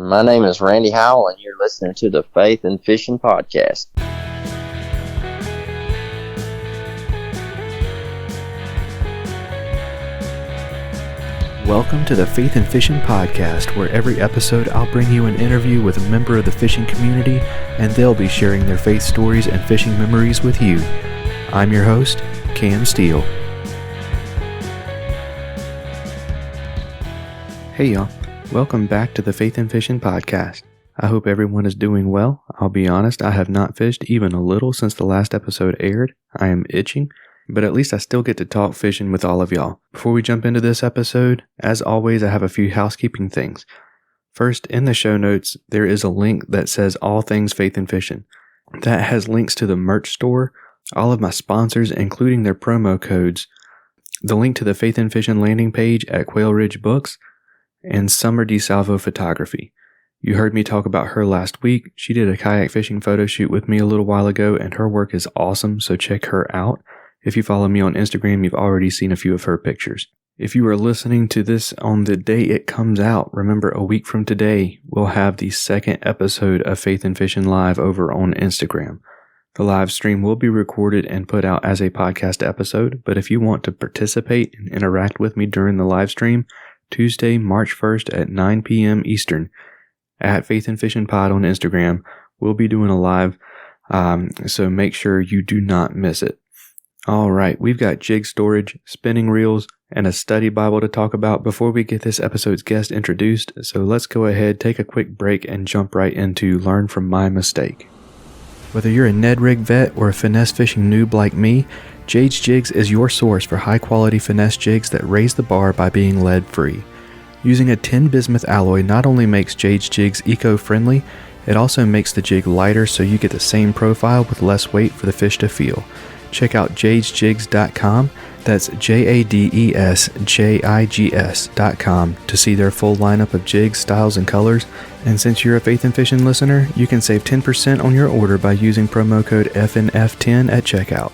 My name is Randy Howell, and you're listening to the Faith and Fishing Podcast. Welcome to the Faith and Fishing Podcast, where every episode I'll bring you an interview with a member of the fishing community, and they'll be sharing their faith stories and fishing memories with you. I'm your host, Cam Steele. Hey y'all, welcome back to the Faith and Fishing Podcast. I hope everyone is doing well. I'll be honest, I have not fished even a little since the last episode aired. I am itching, but at least I still get to talk fishing with all of y'all. Before we jump into this episode, as always, I have a few housekeeping things. First, in the show notes, there is a link that says all things Faith and Fishing. That has links to the merch store, all of my sponsors, including their promo codes, the link to the Faith and Fishing landing page at Quail Ridge Books, and Summer DeSalvo Photography. You heard me talk about her last week. She did a kayak fishing photo shoot with me a little while ago, and her work is awesome, so check her out. If you follow me on Instagram, you've already seen a few of her pictures. If you are listening to this on the day it comes out, remember a week from today, we'll have the second episode of Faith and Fishing Live over on Instagram. The live stream will be recorded and put out as a podcast episode, but if you want to participate and interact with me during the live stream, Tuesday, March 1st at 9 p.m. Eastern at Faith and Fishing Pod on Instagram, we'll be doing a live, so make sure you do not miss it. All right, we've got jig storage, spinning reels, and a study Bible to talk about before we get this episode's guest introduced, so let's go ahead, take a quick break, and jump right into Learn From My Mistake. Whether you're a Ned Rig vet or a finesse fishing noob like me, Jade's Jigs is your source for high-quality finesse jigs that raise the bar by being lead-free. Using a tin bismuth alloy not only makes Jade's Jigs eco-friendly, it also makes the jig lighter so you get the same profile with less weight for the fish to feel. Check out jadesjigs.com, that's JADESJIGS.com, to see their full lineup of jigs, styles, and colors. And since you're a Faith and Fishing listener, you can save 10% on your order by using promo code FNF10 at checkout.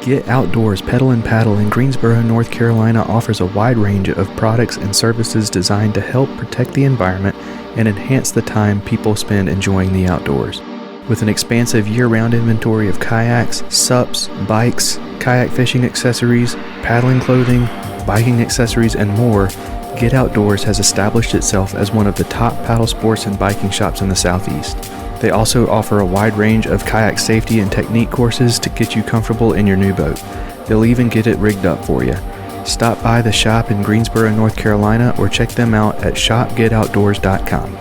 Get Outdoors Pedal and Paddle in Greensboro, North Carolina offers a wide range of products and services designed to help protect the environment and enhance the time people spend enjoying the outdoors. With an expansive year-round inventory of kayaks, SUPs, bikes, kayak fishing accessories, paddling clothing, biking accessories, and more, Get Outdoors has established itself as one of the top paddle sports and biking shops in the Southeast. They also offer a wide range of kayak safety and technique courses to get you comfortable in your new boat. They'll even get it rigged up for you. Stop by the shop in Greensboro, North Carolina, or check them out at shopgetoutdoors.com.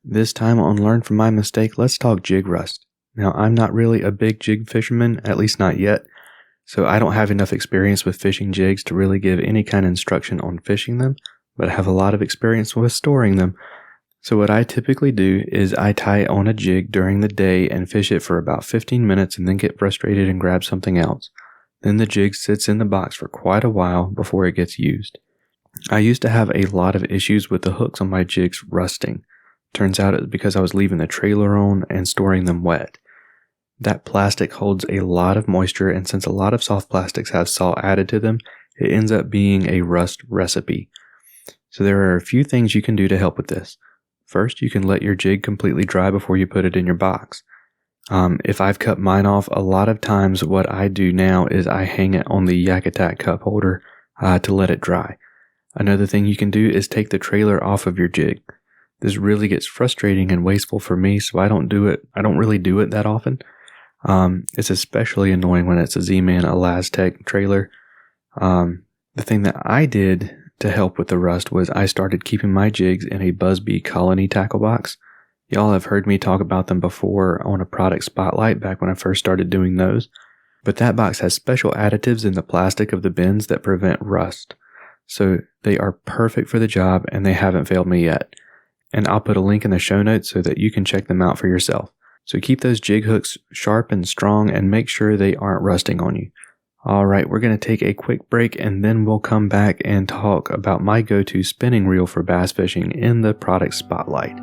This time on Learn From My Mistake, let's talk jig rust. Now, I'm not really a big jig fisherman, at least not yet, so I don't have enough experience with fishing jigs to really give any kind of instruction on fishing them, but I have a lot of experience with storing them. So what I typically do is I tie it on a jig during the day and fish it for about 15 minutes and then get frustrated and grab something else. Then the jig sits in the box for quite a while before it gets used. I used to have a lot of issues with the hooks on my jigs rusting. Turns out it's because I was leaving the trailer on and storing them wet. That plastic holds a lot of moisture, and since a lot of soft plastics have salt added to them, it ends up being a rust recipe. So there are a few things you can do to help with this. First, you can let your jig completely dry before you put it in your box. If I've cut mine off, a lot of times what I do now is I hang it on the Yak Attack cup holder to let it dry. Another thing you can do is take the trailer off of your jig. This really gets frustrating and wasteful for me, so I don't really do it that often. It's especially annoying when it's a Z-Man Elastec trailer. The thing that I did to help with the rust was I started keeping my jigs in a Busby Colony tackle box. Y'all have heard me talk about them before on a product spotlight back when I first started doing those. But that box has special additives in the plastic of the bins that prevent rust. So they are perfect for the job, and they haven't failed me yet. And I'll put a link in the show notes so that you can check them out for yourself. So keep those jig hooks sharp and strong and make sure they aren't rusting on you. Alright, we're going to take a quick break and then we'll come back and talk about my go-to spinning reel for bass fishing in the product spotlight.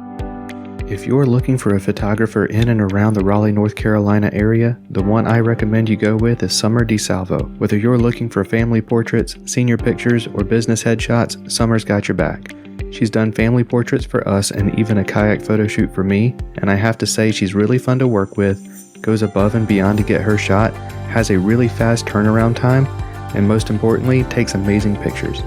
If you're looking for a photographer in and around the Raleigh, North Carolina area, the one I recommend you go with is Summer DeSalvo. Whether you're looking for family portraits, senior pictures, or business headshots, Summer's got your back. She's done family portraits for us and even a kayak photo shoot for me, and I have to say she's really fun to work with, goes above and beyond to get her shot, has a really fast turnaround time, and most importantly, takes amazing pictures.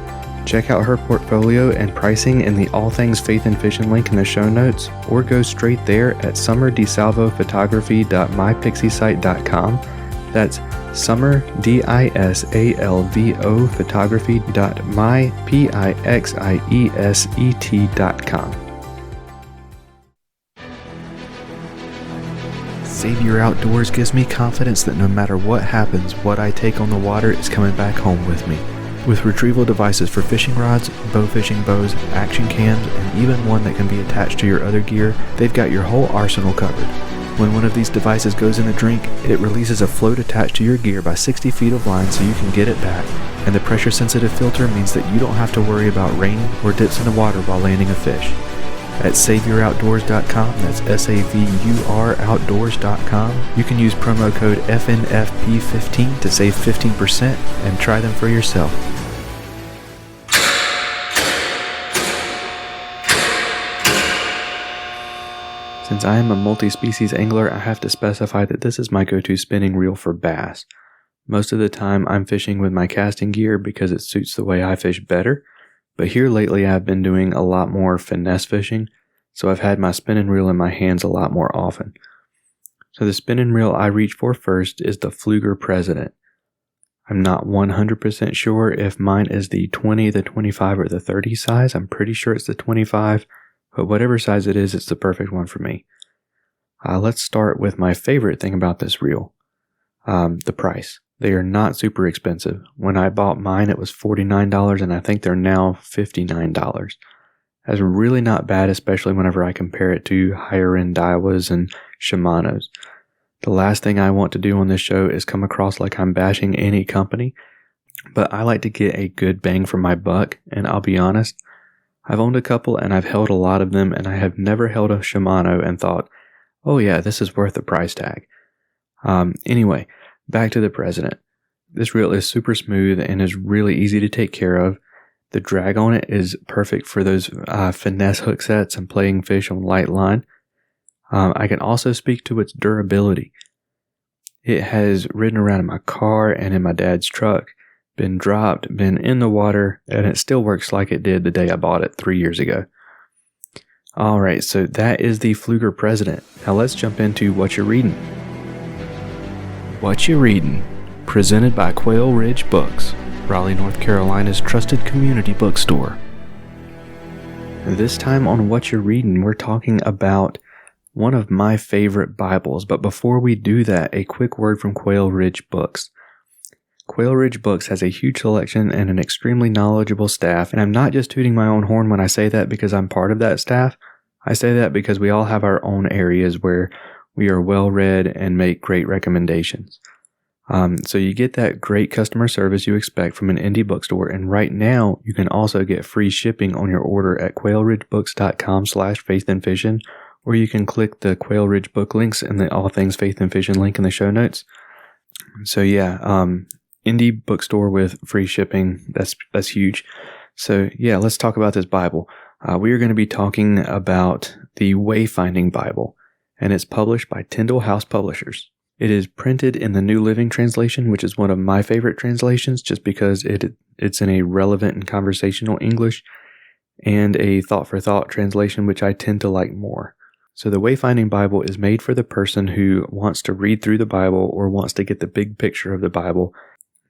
Check out her portfolio and pricing in the All Things Faith and Fishing link in the show notes, or go straight there at summerdesalvophotography.mypixiesite.com. That's summer, DISALVO photography.mypixieset.com. Savior Outdoors gives me confidence that no matter what happens, what I take on the water is coming back home with me. With retrieval devices for fishing rods, bow fishing bows, action cams, and even one that can be attached to your other gear, they've got your whole arsenal covered. When one of these devices goes in a drink, it releases a float attached to your gear by 60 feet of line so you can get it back, and the pressure-sensitive filter means that you don't have to worry about rain or dips in the water while landing a fish. At SaviorOutdoors.com, that's SAVUR Outdoors.com, you can use promo code FNFP15 to save 15% and try them for yourself. Since I am a multi-species angler, I have to specify that this is my go-to spinning reel for bass. Most of the time I'm fishing with my casting gear because it suits the way I fish better, but here lately I've been doing a lot more finesse fishing, so I've had my spinning reel in my hands a lot more often. So the spinning reel I reach for first is the Pflueger President. I'm not 100% sure if mine is the 20, the 25, or the 30 size. I'm pretty sure it's the 25. But whatever size it is, it's the perfect one for me. Let's start with my favorite thing about this reel, the price. They are not super expensive. When I bought mine, it was $49, and I think they're now $59. That's really not bad, especially whenever I compare it to higher-end Daiwas and Shimanos. The last thing I want to do on this show is come across like I'm bashing any company, but I like to get a good bang for my buck, and I'll be honest, I've owned a couple and I've held a lot of them, and I have never held a Shimano and thought, oh yeah, this is worth the price tag. Anyway, back to the President. This reel is super smooth and is really easy to take care of. The drag on it is perfect for those finesse hook sets and playing fish on light line. I can also speak to its durability. It has ridden around in my car and in my dad's truck, been dropped, been in the water, and it still works like it did the day I bought it 3 years ago. Alright, so that is the Pflueger President. Now let's jump into What You're Reading. What You Reading, presented by Quail Ridge Books, Raleigh, North Carolina's trusted community bookstore. This time on What You're Reading, we're talking about one of my favorite Bibles, but before we do that, a quick word from Quail Ridge Books. Quail Ridge Books has a huge selection and an extremely knowledgeable staff, and I'm not just tooting my own horn when I say that because I'm part of that staff. I say that because we all have our own areas where we are well read and make great recommendations. So you get that great customer service you expect from an indie bookstore, and right now you can also get free shipping on your order at quailridgebooks.com/faithnfishn, or you can click the Quail Ridge book links in the All Things Faith and Fishing link in the show notes. So yeah, indie bookstore with free shipping, that's huge. So yeah, let's talk about this Bible. We are going to be talking about the Wayfinding Bible, and it's published by Tyndall House Publishers. It is printed in the New Living Translation, which is one of my favorite translations just because it's in a relevant and conversational English, and a thought-for-thought translation, which I tend to like more. So the Wayfinding Bible is made for the person who wants to read through the Bible or wants to get the big picture of the Bible,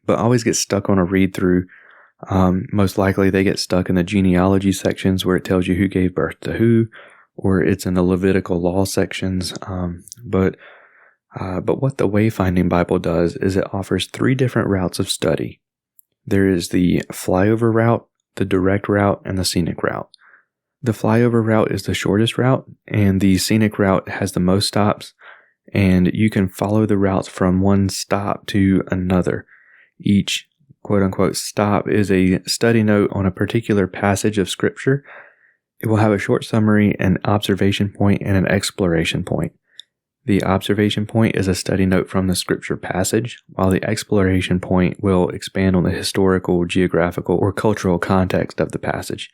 but always gets stuck on a read-through. Most likely they get stuck in the genealogy sections where it tells you who gave birth to who, or it's in the Levitical law sections. But what the Wayfinding Bible does is it offers 3 different routes of study. There is the flyover route, the direct route, and the scenic route. The flyover route is the shortest route, and the scenic route has the most stops. and you can follow the routes from one stop to another. Each quote-unquote stop is a study note on a particular passage of Scripture. It will have a short summary, an observation point, and an exploration point. The observation point is a study note from the Scripture passage, while the exploration point will expand on the historical, geographical, or cultural context of the passage.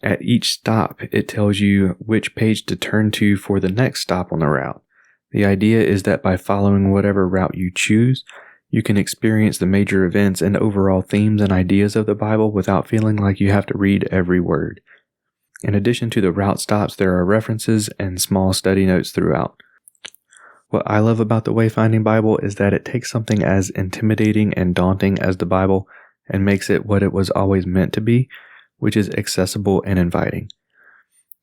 At each stop, it tells you which page to turn to for the next stop on the route. The idea is that by following whatever route you choose, you can experience the major events and overall themes and ideas of the Bible without feeling like you have to read every word. In addition to the route stops, there are references and small study notes throughout. What I love about the Wayfinding Bible is that it takes something as intimidating and daunting as the Bible and makes it what it was always meant to be, which is accessible and inviting.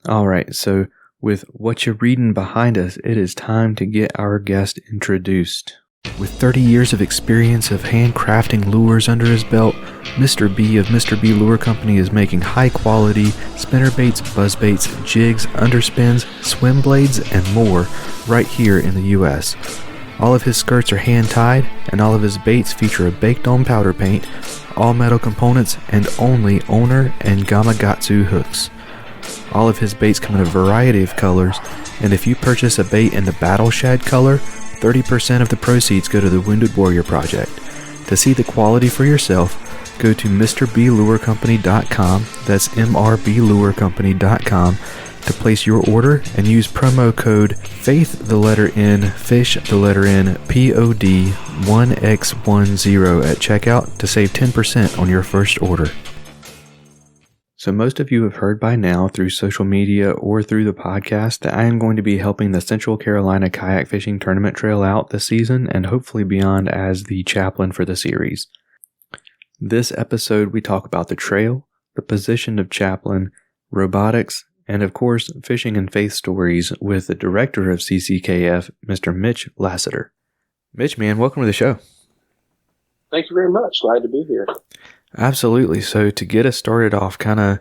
Alright, so with what you're reading behind us, it is time to get our guest introduced. With 30 years of experience of handcrafting lures under his belt, Mr. B of Mr. B Lure Company is making high-quality spinnerbaits, buzzbaits, jigs, underspins, swim blades, and more right here in the U.S. All of his skirts are hand-tied, and all of his baits feature a baked-on powder paint, all metal components, and only Owner and Gamakatsu hooks. All of his baits come in a variety of colors, and if you purchase a bait in the Battle Shad color, 30% of the proceeds go to the Wounded Warrior Project. To see the quality for yourself, go to MrBLureCompany.com, that's MRBLureCompany.com, to place your order and use promo code FAITHPOD1X10 at checkout to save 10% on your first order. So most of you have heard by now through social media or through the podcast that I am going to be helping the Central Carolina Kayak Fishing Tournament Trail out this season and hopefully beyond as the chaplain for the series. This episode we talk about the trail, the position of chaplain, robotics, and of course fishing and faith stories with the director of CCKF, Mr. Mitch Lassiter. Mitch, man, welcome to the show. Thank you very much. Glad to be here. Absolutely. So to get us started off, kind of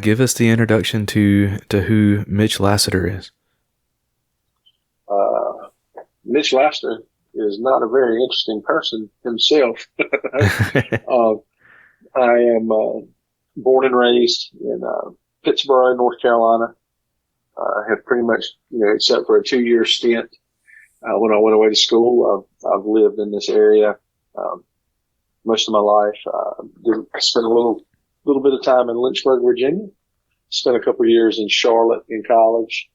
give us the introduction to who Mitch Lassiter is. Mitch Lassiter is not a very interesting person himself. I am born and raised in Pittsburgh, North Carolina. I have pretty much, except for a 2-year stint when I went away to school, I've lived in this area most of my life. I spent a little bit of time in Lynchburg, Virginia. Spent a couple of years in Charlotte in college.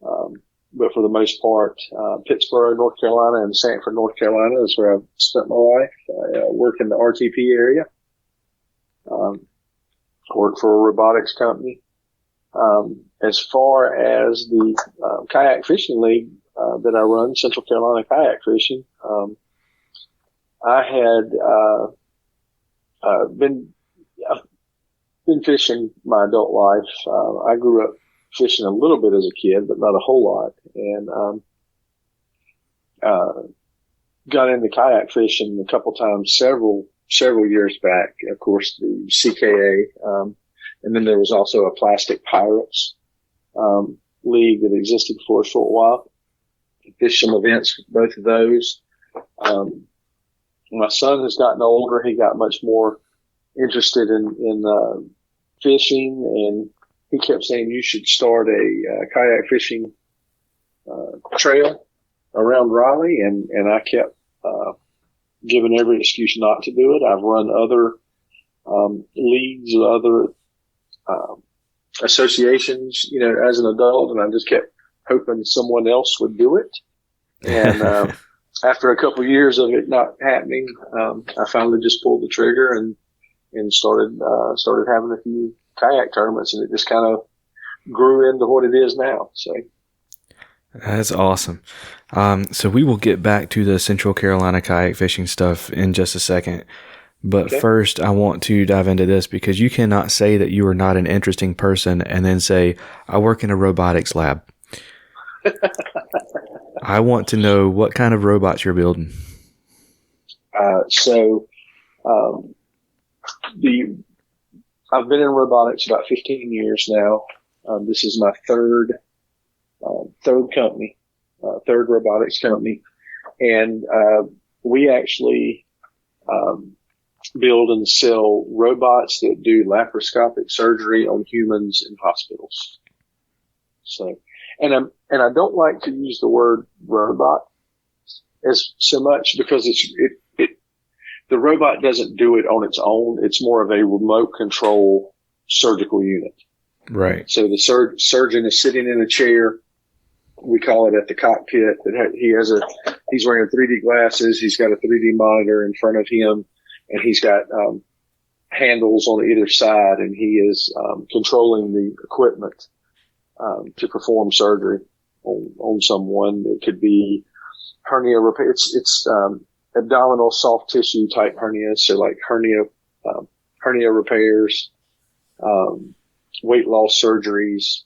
But for the most part, Pittsburgh, North Carolina, and Sanford, North Carolina is where I've spent my life. I work in the RTP area. Work for a robotics company. As far as the kayak fishing league that I run, Central Carolina Kayak Fishing, I had been fishing my adult life. I grew up fishing a little bit as a kid, but not a whole lot, and got into kayak fishing a couple times, several years back. Of course, the CKA, and then there was also a Plastic Pirates league that existed for a short while. Fished some events, both of those. My son has gotten older. He got much more interested in fishing, and he kept saying, you should start a kayak fishing trail around Raleigh, and I kept giving every excuse not to do it. I've run other leagues, other associations, as an adult, and I just kept hoping someone else would do it. And after a couple of years of it not happening, I finally just pulled the trigger and started having a few kayak tournaments, and it just kind of grew into what it is now. So that's awesome. So we will get back to the Central Carolina kayak fishing stuff in just a second. But okay. First, I want to dive into this because you cannot say that you are not an interesting person and then say, I work in a robotics lab. I want to know what kind of robots you're building. I've been in robotics about 15 years now. This is my third company. third robotics company. And we actually build and sell robots that do laparoscopic surgery on humans in hospitals. So, and I don't like to use the word robot as so much because the robot doesn't do it on its own. It's more of a remote control surgical unit. Right. So the surgeon is sitting in a chair. We call it at the cockpit. He's wearing 3D glasses. He's got a 3D monitor in front of him, and he's got handles on either side, and he is controlling the equipment to perform surgery on someone. It could be hernia repair. It's abdominal soft tissue type hernias, so like hernia repairs, weight loss surgeries,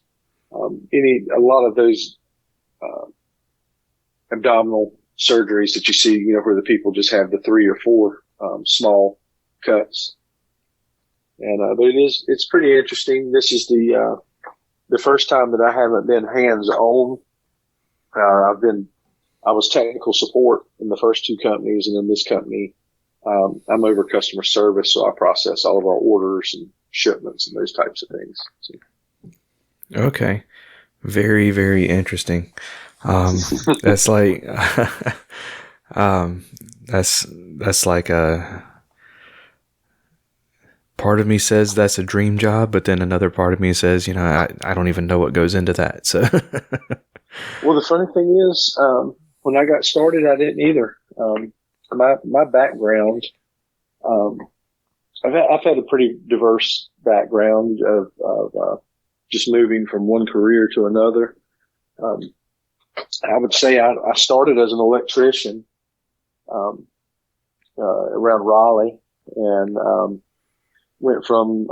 a lot of those abdominal surgeries that you see, where the people just have the 3 or 4 small cuts. And but it's pretty interesting. This is the first time that I haven't been hands on. I was technical support in the first 2 companies, and in this company, I'm over customer service, so I process all of our orders and shipments and those types of things. So. Okay. Very, very interesting. That's like, that's like a part of me says that's a dream job, but then another part of me says, I don't even know what goes into that. So, well, the funny thing is, when I got started, I didn't either. My background, I've had a pretty diverse background of just moving from one career to another. I would say I started as an electrician around Raleigh, and went from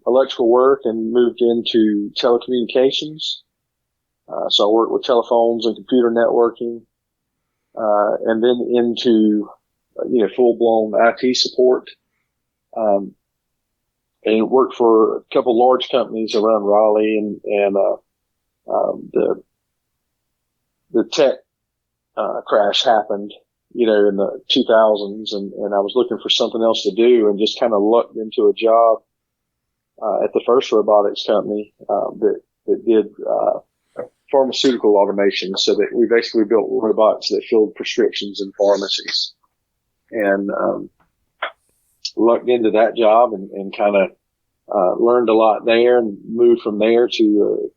electrical work and moved into telecommunications. So I worked with telephones and computer networking, and then into full-blown IT support. And worked for a couple large companies around Raleigh, and the tech crash happened, in the 2000s, and I was looking for something else to do, and just kind of lucked into a job at the first robotics company that did pharmaceutical automation. So that we basically built robots that filled prescriptions in pharmacies, and lucked into that job and kind of learned a lot there, and moved from there to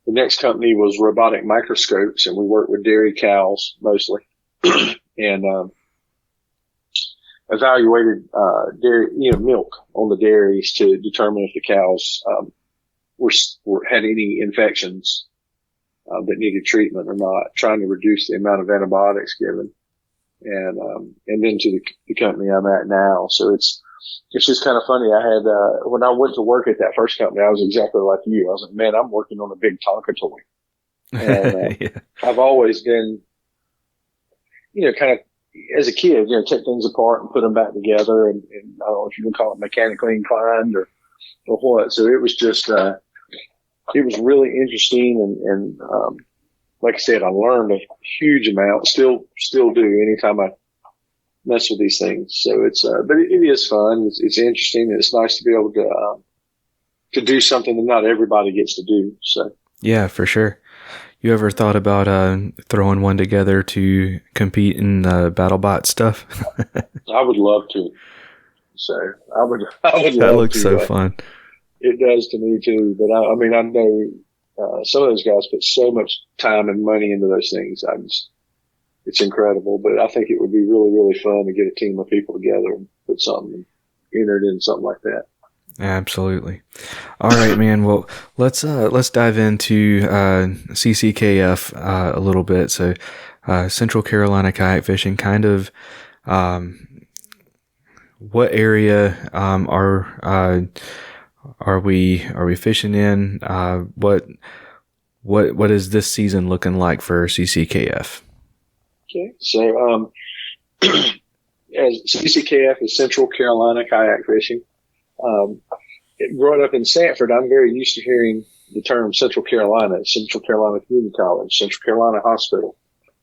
the next company was robotic microscopes, and we worked with dairy cows mostly, and evaluated dairy, milk on the dairies to determine if the cows had any infections that needed treatment or not, trying to reduce the amount of antibiotics given. And then to the company I'm at now. So it's just kind of funny. I had, when I went to work at that first company, I was exactly like you. I was like, man, I'm working on a big Tonka toy. And, yeah. I've always been, kind of as a kid, take things apart and put them back together. And I don't know if you can call it mechanically inclined or what. So it was just, it was really interesting. And like I said, I learned a huge amount, still do anytime I mess with these things. So it's, but it is fun. It's interesting. It's nice to be able to do something that not everybody gets to do. So. Yeah, for sure. You ever thought about throwing one together to compete in BattleBot stuff? I would love to. So I would love that looks to, so fun. It does to me too. But I know some of those guys put so much time and money into those things. It's incredible. But I think it would be really, really fun to get a team of people together and put something entered in something like that. Absolutely. All right, man. Well, let's dive into CCKF a little bit. So, Central Carolina Kayak Fishing, kind of, what area are we fishing in? What is this season looking like for CCKF? Okay, so as CCKF is Central Carolina Kayak Fishing. Growing up in Sanford, I'm very used to hearing the term Central Carolina, Central Carolina Community College, Central Carolina Hospital,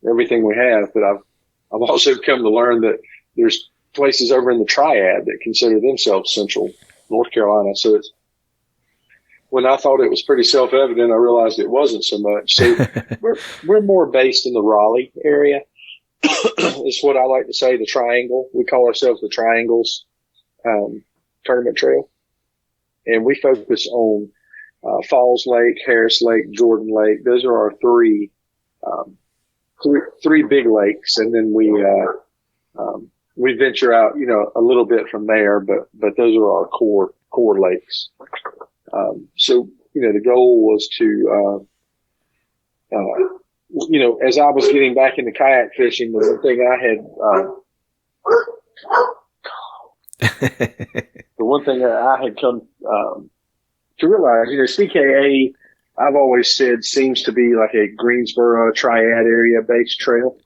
everything we have. But I've also come to learn that there's places over in the Triad that consider themselves Central North Carolina. So when I thought it was pretty self-evident, I realized it wasn't so much. So we're more based in the Raleigh area. It's what I like to say, the Triangle. We call ourselves the Triangles Tournament Trail. And we focus on Falls Lake, Harris Lake, Jordan Lake. Those are our three big lakes. And then we venture out, a little bit from there, but those are our core lakes. So, the goal was to, as I was getting back into kayak fishing, the one thing I had come to realize, CKA, I've always said, seems to be like a Greensboro Triad area based trail.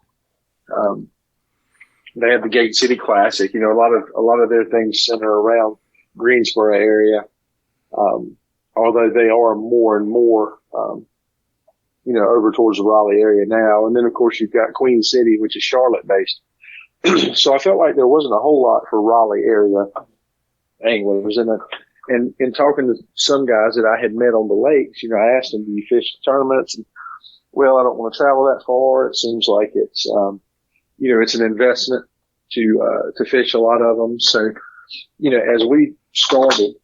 They have the Gate City Classic. A lot of their things center around Greensboro area. Although they are more and more, over towards the Raleigh area now. And then, of course, you've got Queen City, which is Charlotte based. So I felt like there wasn't a whole lot for Raleigh area anglers. And in talking to some guys that I had met on the lakes, I asked them, do you fish tournaments? And, well, I don't want to travel that far. It seems like it's, it's an investment to fish a lot of them. So, as we started,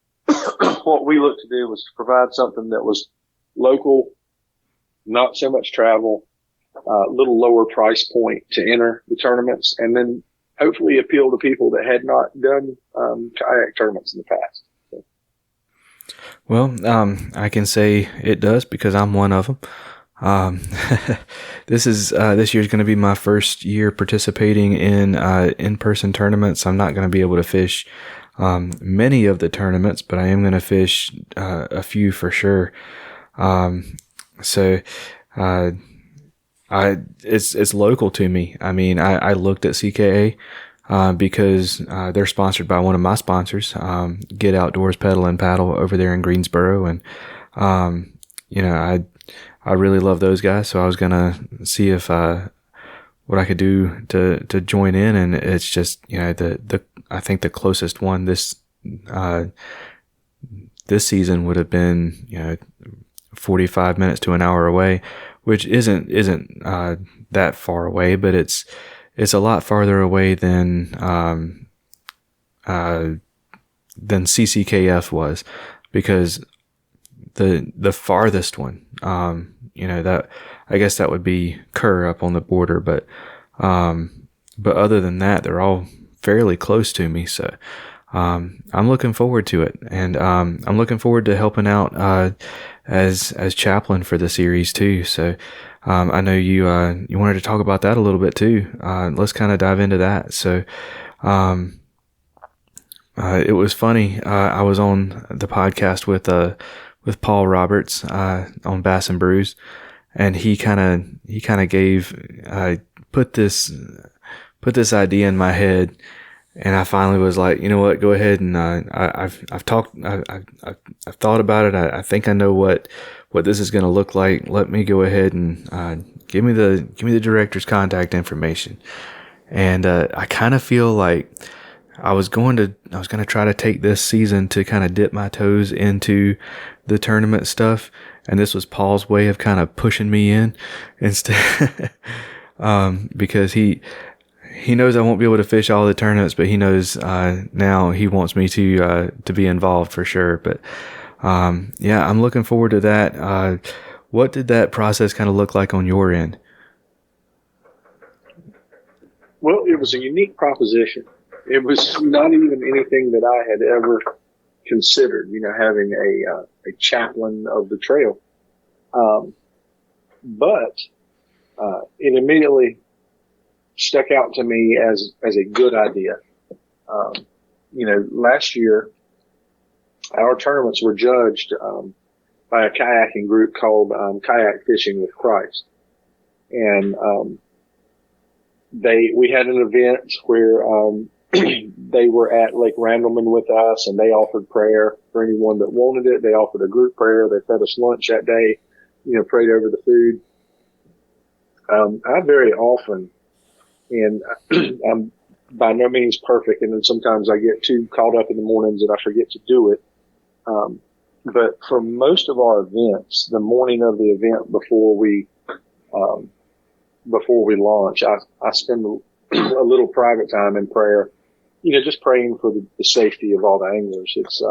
what we looked to do was to provide something that was local, not so much travel, little lower price point to enter the tournaments, and then hopefully appeal to people that had not done kayak tournaments in the past. So. Well, I can say it does because I'm one of them. This year's going to be my first year participating in in-person tournaments. I'm not going to be able to fish many of the tournaments, but I am going to fish a few for sure. It's local to me. I mean, I looked at CKA because they're sponsored by one of my sponsors, Get Outdoors Pedal and Paddle over there in Greensboro, and I really love those guys, so I was gonna see if what I could do to join in, and it's just I think the closest one this season would have been 45 minutes to an hour away, which isn't that far away, but it's a lot farther away than CCKF was, because the farthest one, that I guess that would be Kerr up on the border, but other than that, they're all fairly close to me. So, I'm looking forward to it, and I'm looking forward to helping out as chaplain for the series too. So, I know you wanted to talk about that a little bit too. Let's kind of dive into that. So, it was funny. I was on the podcast with Paul Roberts on Bass and Brews, and he kind of put this idea in my head, and I finally was like, you know what, go ahead, and I've thought about it. I think I know what this is going to look like. Let me go ahead and give me the director's contact information. And I kind of feel like I was going to try to take this season to kind of dip my toes into the tournament stuff, and this was Paul's way of kind of pushing me in instead, because he knows I won't be able to fish all the tournaments, but he knows now he wants me to be involved for sure. But yeah, I'm looking forward to that. What did that process kind of look like on your end? Well, it was a unique proposition. It was not even anything that I had ever considered, having a chaplain of the trail. But it immediately stuck out to me as a good idea. Last year, our tournaments were judged by a kayaking group called Kayak Fishing with Christ. And we had an event where they were at Lake Randleman with us, and they offered prayer for anyone that wanted it. They offered a group prayer. They fed us lunch that day, prayed over the food. I very often, and I'm by no means perfect, and then sometimes I get too caught up in the mornings and I forget to do it. But for most of our events, the morning of the event before we launch, I spend a little private time in prayer, just praying for the safety of all the anglers. It's,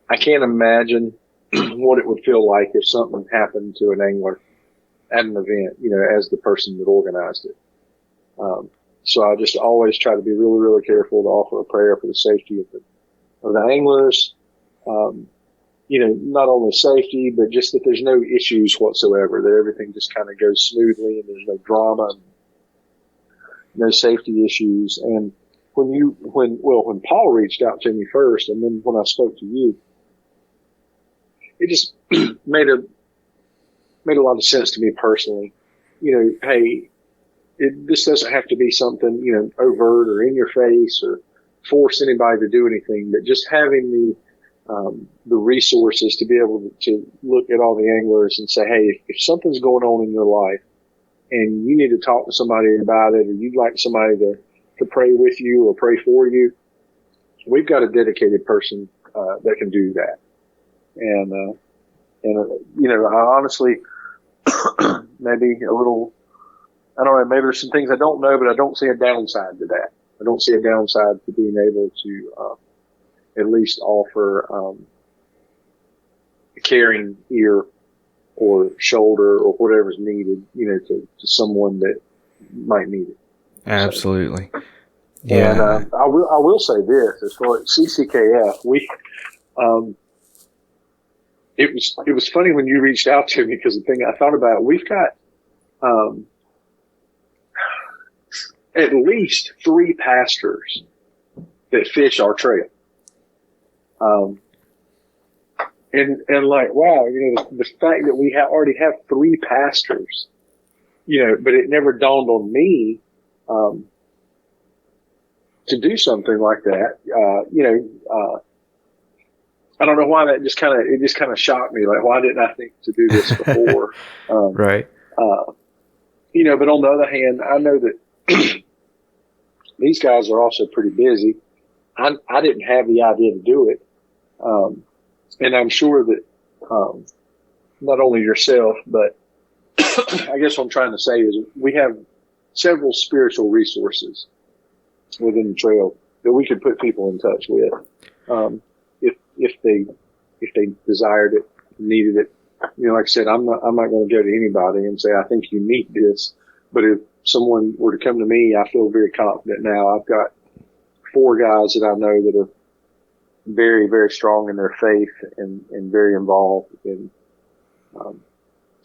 I can't imagine what it would feel like if something happened to an angler at an event, as the person that organized it. So I just always try to be really, really careful to offer a prayer for the safety of the anglers. Not only safety, but just that there's no issues whatsoever, that everything just kind of goes smoothly and there's no drama, no safety issues. And when Paul reached out to me first, and then when I spoke to you, it just made a lot of sense to me personally. Hey, this doesn't have to be something, overt or in your face or force anybody to do anything, but just having the resources to be able to look at all the anglers and say, hey, if something's going on in your life and you need to talk to somebody about it, or you'd like somebody to pray with you or pray for you, we've got a dedicated person that can do that. And I honestly, maybe a little, I don't know, maybe there's some things I don't know, but I don't see a downside to that. I don't see a downside to being able to at least offer a caring ear or shoulder or whatever's needed, to someone that might need it. Absolutely. So, yeah. And I will say this, as far as CCKF, it was funny when you reached out to me, because the thing I thought about, we've got at least 3 pastors that fish our trail. And like, wow, the fact that we already have 3 pastors, but it never dawned on me, to do something like that. I don't know why that just kind of shocked me. Like, why didn't I think to do this before? Right. But on the other hand, I know that these guys are also pretty busy. I didn't have the idea to do it. And I'm sure that, not only yourself, but I guess what I'm trying to say is we have several spiritual resources within the trail that we could put people in touch with. If they desired it, needed it. Like I said, I'm not going to go to anybody and say, I think you need this. But if someone were to come to me, I feel very confident now. I've got 4 guys that I know that are very, very strong in their faith and very involved in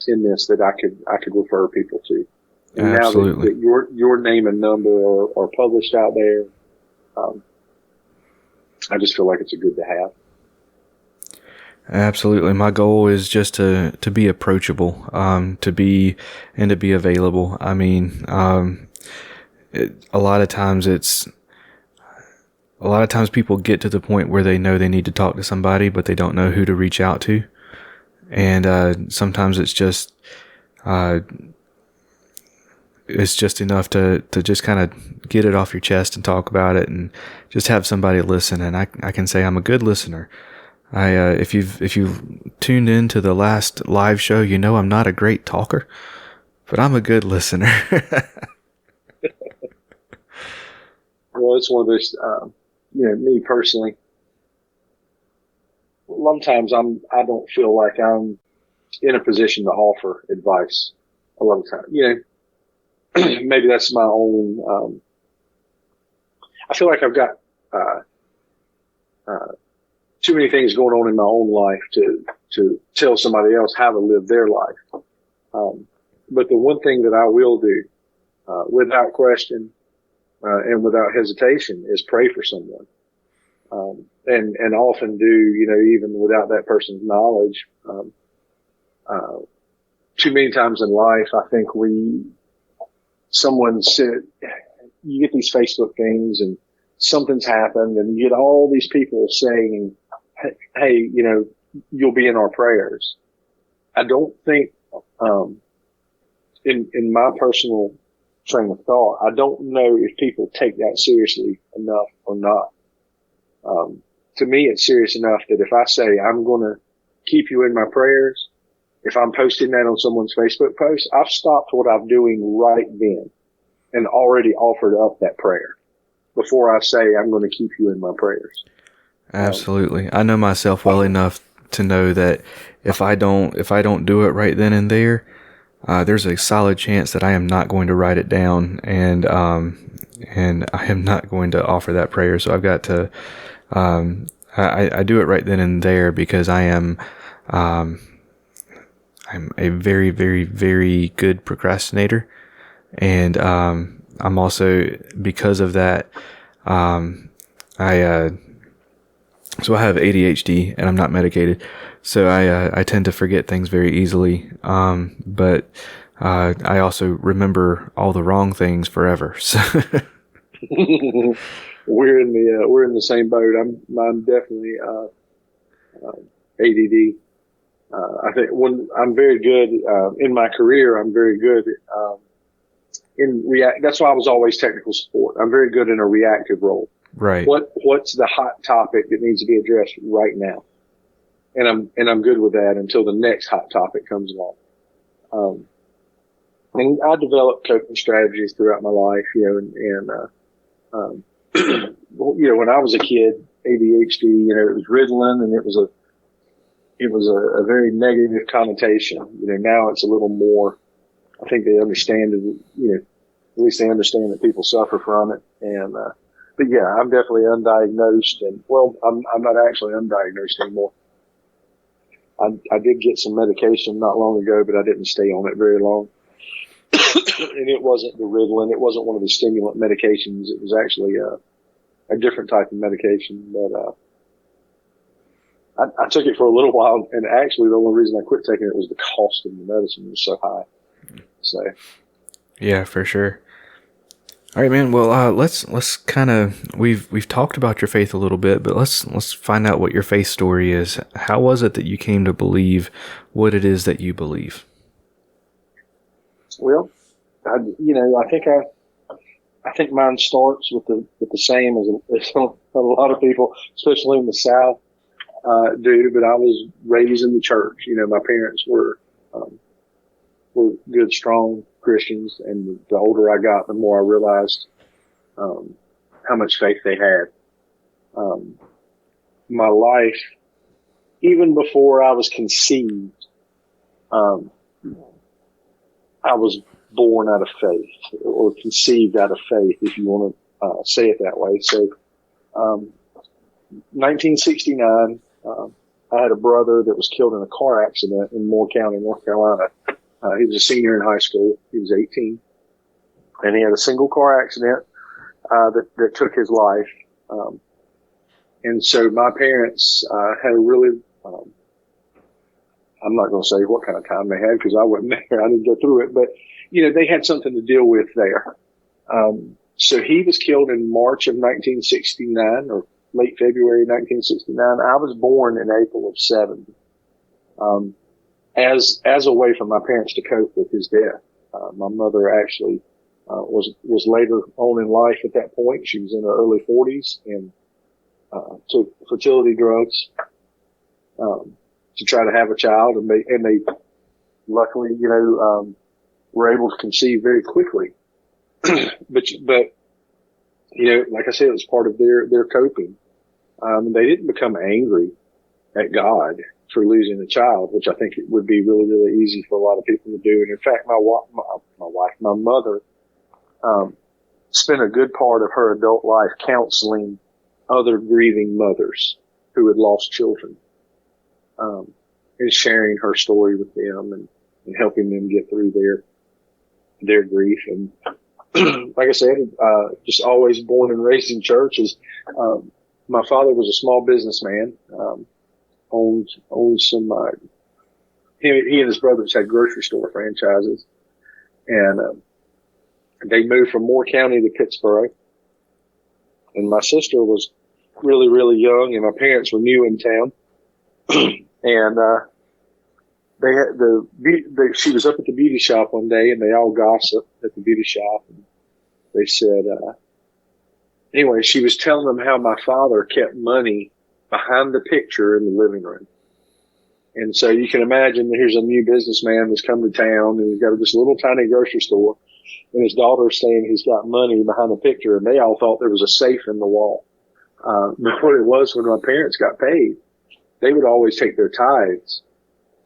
this, that I could refer people to. And Absolutely. now that your name and number are published out there, I just feel like it's a good to have. Absolutely. My goal is just to be approachable, to be available. I mean, a lot of times people get to the point where they know they need to talk to somebody, but they don't know who to reach out to. And, sometimes it's just enough to just kind of get it off your chest and talk about it and just have somebody listen. And I can say I'm a good listener. If you've tuned into the last live show, I'm not a great talker, but I'm a good listener. Well, it's one of those, me personally, a lot of times I don't feel like I'm in a position to offer advice a lot of times. Maybe that's my own, I feel like I've got, too many things going on in my own life to tell somebody else how to live their life. But the one thing that I will do, without question, and without hesitation, is pray for someone. And often do, even without that person's knowledge. Too many times in life, I think someone said, you get these Facebook things and something's happened and you get all these people saying, hey, you'll be in our prayers. I don't think, in my personal train of thought, I don't know if people take that seriously enough or not. To me, it's serious enough that if I say I'm going to keep you in my prayers, if I'm posting that on someone's Facebook post, I've stopped what I'm doing right then and already offered up that prayer before I say I'm going to keep you in my prayers. Absolutely. I know myself well enough to know that if I don't do it right then and there, there's a solid chance that I am not going to write it down and I am not going to offer that prayer. So I've got to, I do it right then and there because I'm a very, very, very good procrastinator. And, I'm also, because of that, so I have ADHD and I'm not medicated. So I tend to forget things very easily. But I also remember all the wrong things forever. So we're in the same boat. I'm definitely, ADD. I think when I'm very good, in my career, I'm very good, that's why I was always technical support. I'm very good in a reactive role. right. What's the hot topic that needs to be addressed right now? And I'm good with that until the next hot topic comes along. And I developed coping strategies throughout my life, when I was a kid, ADHD, it was Ritalin and it was a very negative connotation. Now it's a little more, I think they understand it, at least they understand that people suffer from it. And, but yeah, I'm definitely undiagnosed and, I'm not actually undiagnosed anymore. I did get some medication not long ago, but I didn't stay on it very long. And it wasn't the Ritalin. It wasn't one of the stimulant medications. It was actually, a different type of medication, but, I took it for a little while, and actually the only reason I quit taking it was the cost of the medicine was so high. So, Yeah, for sure. All right, man. Well, let's kind of we've talked about your faith a little bit, but let's find out what your faith story is. How was it that you came to believe what it is that you believe? Well, I think mine starts with the same as a lot of people, especially in the South, do. But I was raised in the church. My parents were good, strong Christians, and the older I got, the more I realized how much faith they had. My life, even before I was conceived, I was born out of faith, or conceived out of faith, if you want to say it that way. So, 1969, I had a brother that was killed in a car accident in Moore County, North Carolina. He was a senior in high school. He was 18, and he had a single car accident that took his life. And so my parents had a really, I'm not going to say what kind of time they had because I wasn't there. I didn't go through it, but they had something to deal with there. So he was killed in March of 1969, or late February 1969. I was born in April of 70. As a way for my parents to cope with his death. My mother actually was later on in life at that point. She was in her early 40s and took fertility drugs to try to have a child, and they luckily were able to conceive very quickly. but like I said, it was part of their coping. They didn't become angry at God for losing a child, which I think it would be really, really easy for a lot of people to do. And in fact, my mother, spent a good part of her adult life counseling other grieving mothers who had lost children, and sharing her story with them and helping them get through their grief. And like I said, just always born and raised in churches. My father was a small businessman, owned some, he and his brothers had grocery store franchises. And, they moved from Moore County to Pittsburgh. And my sister was really, really young, and my parents were new in town. And they had she was up at the beauty shop one day, and they all gossiped at the beauty shop. And they said, anyway, she was telling them how my father kept money behind the picture in the living room. And so you can imagine that here's a new businessman that's come to town, and he's got this little tiny grocery store, and his daughter's saying he's got money behind the picture, and they all thought there was a safe in the wall. But what it was, when my parents got paid, they would always take their tithes,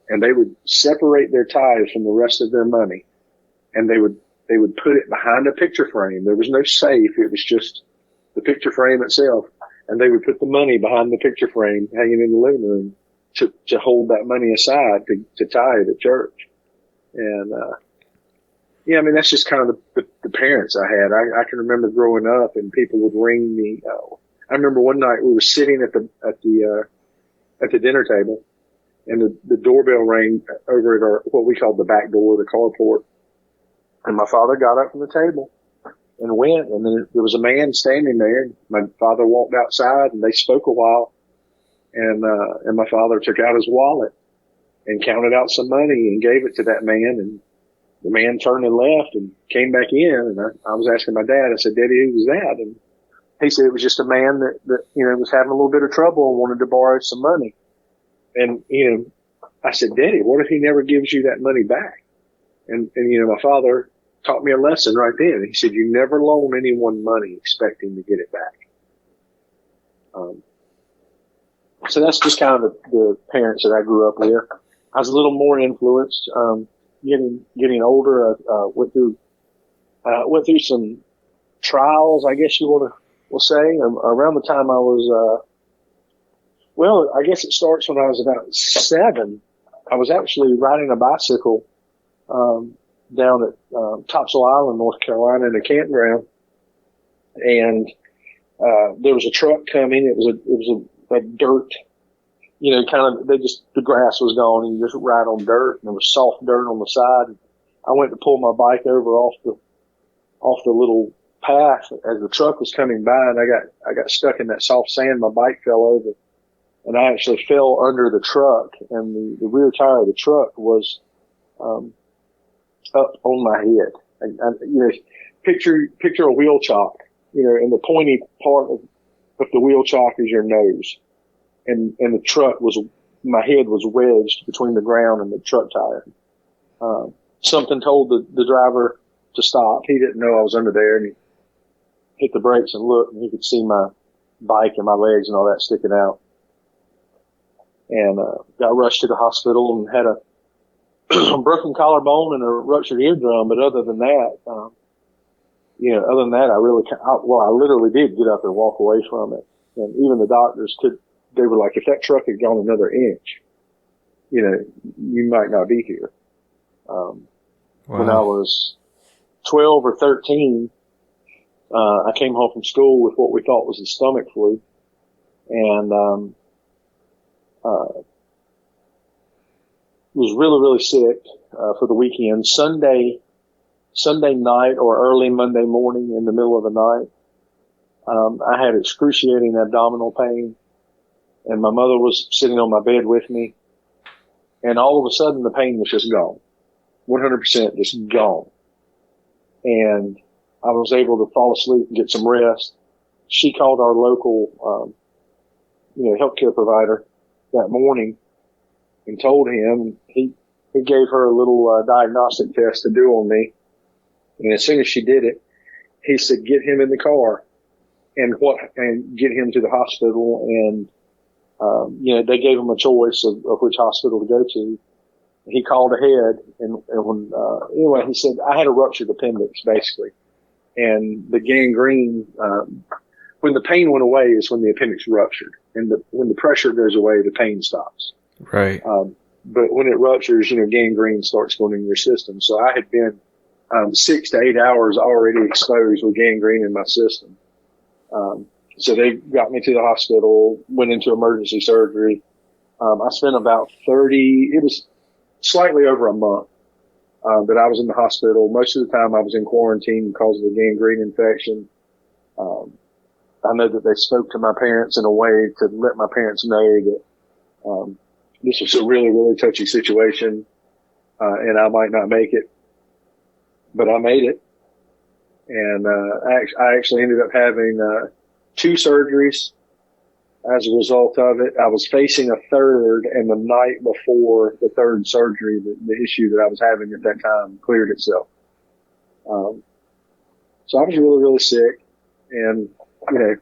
and they would separate their tithes from the rest of their money, and they would put it behind a picture frame. There was no safe. It was just the picture frame itself. And they would put the money behind the picture frame hanging in the living room to hold that money aside to tithe at church. And, yeah, I mean, that's just kind of the parents I had. I can remember growing up, and people would ring me. I remember one night we were sitting at the dinner table, and the doorbell rang over at what we called the back door, the carport. And my father got up from the table and went, and then there was a man standing there. My father walked outside, and they spoke a while, and my father took out his wallet and counted out some money and gave it to that man, and the man turned and left and came back in, and I was asking my dad, I said, Daddy, who was that? And he said it was just a man that was having a little bit of trouble and wanted to borrow some money. And, I said, Daddy, what if he never gives you that money back? And my father taught me a lesson right then. He said, you never loan anyone money expecting to get it back. So that's just kind of the parents that I grew up with. I was a little more influenced. Getting older, I went through some trials, I guess we'll say, around the time I was, I guess it starts when I was about 7. I was actually riding a bicycle, down at, Topsail Island, North Carolina, in a campground. And, there was a truck coming. It was a dirt, the grass was gone, and you just ride on dirt, and there was soft dirt on the side. I went to pull my bike over off the little path as the truck was coming by, and I got stuck in that soft sand. My bike fell over, and I actually fell under the truck, and the rear tire of the truck was, up on my head. Picture a wheel chock, and the pointy part of the wheel chock is your nose. And the truck my head was wedged between the ground and the truck tire. Something told the driver to stop. He didn't know I was under there, and he hit the brakes and looked, and he could see my bike and my legs and all that sticking out. And, got rushed to the hospital and had a broken collarbone and a ruptured eardrum. But other than that, I literally did get up and walk away from it. And even the doctors they were like, if that truck had gone another inch, you might not be here. Wow. When I was 12 or 13, I came home from school with what we thought was the stomach flu. And, was really, really sick, for the weekend. Sunday night or early Monday morning in the middle of the night, I had excruciating abdominal pain, and my mother was sitting on my bed with me, and all of a sudden the pain was just gone. 100% just gone. And I was able to fall asleep and get some rest. She called our local, healthcare provider that morning and told him. He gave her a little, diagnostic test to do on me. And as soon as she did it, he said, get him in the car and get him to the hospital. And, they gave him a choice of which hospital to go to. He called ahead, and when, he said, I had a ruptured appendix, basically. And the gangrene, when the pain went away is when the appendix ruptured. And when the pressure goes away, the pain stops. Right. But when it ruptures, gangrene starts going in your system. So I had been, 6 to 8 hours already exposed with gangrene in my system. So they got me to the hospital, went into emergency surgery. I spent about it was slightly over a month But I was in the hospital. Most of the time I was in quarantine because of the gangrene infection. I know that they spoke to my parents in a way to let my parents know that this was a really, really touchy situation, and I might not make it, but I made it. And I actually ended up having 2 surgeries as a result of it. I was facing a third, and the night before the third surgery, the issue that I was having at that time cleared itself. So I was really, really sick, and really,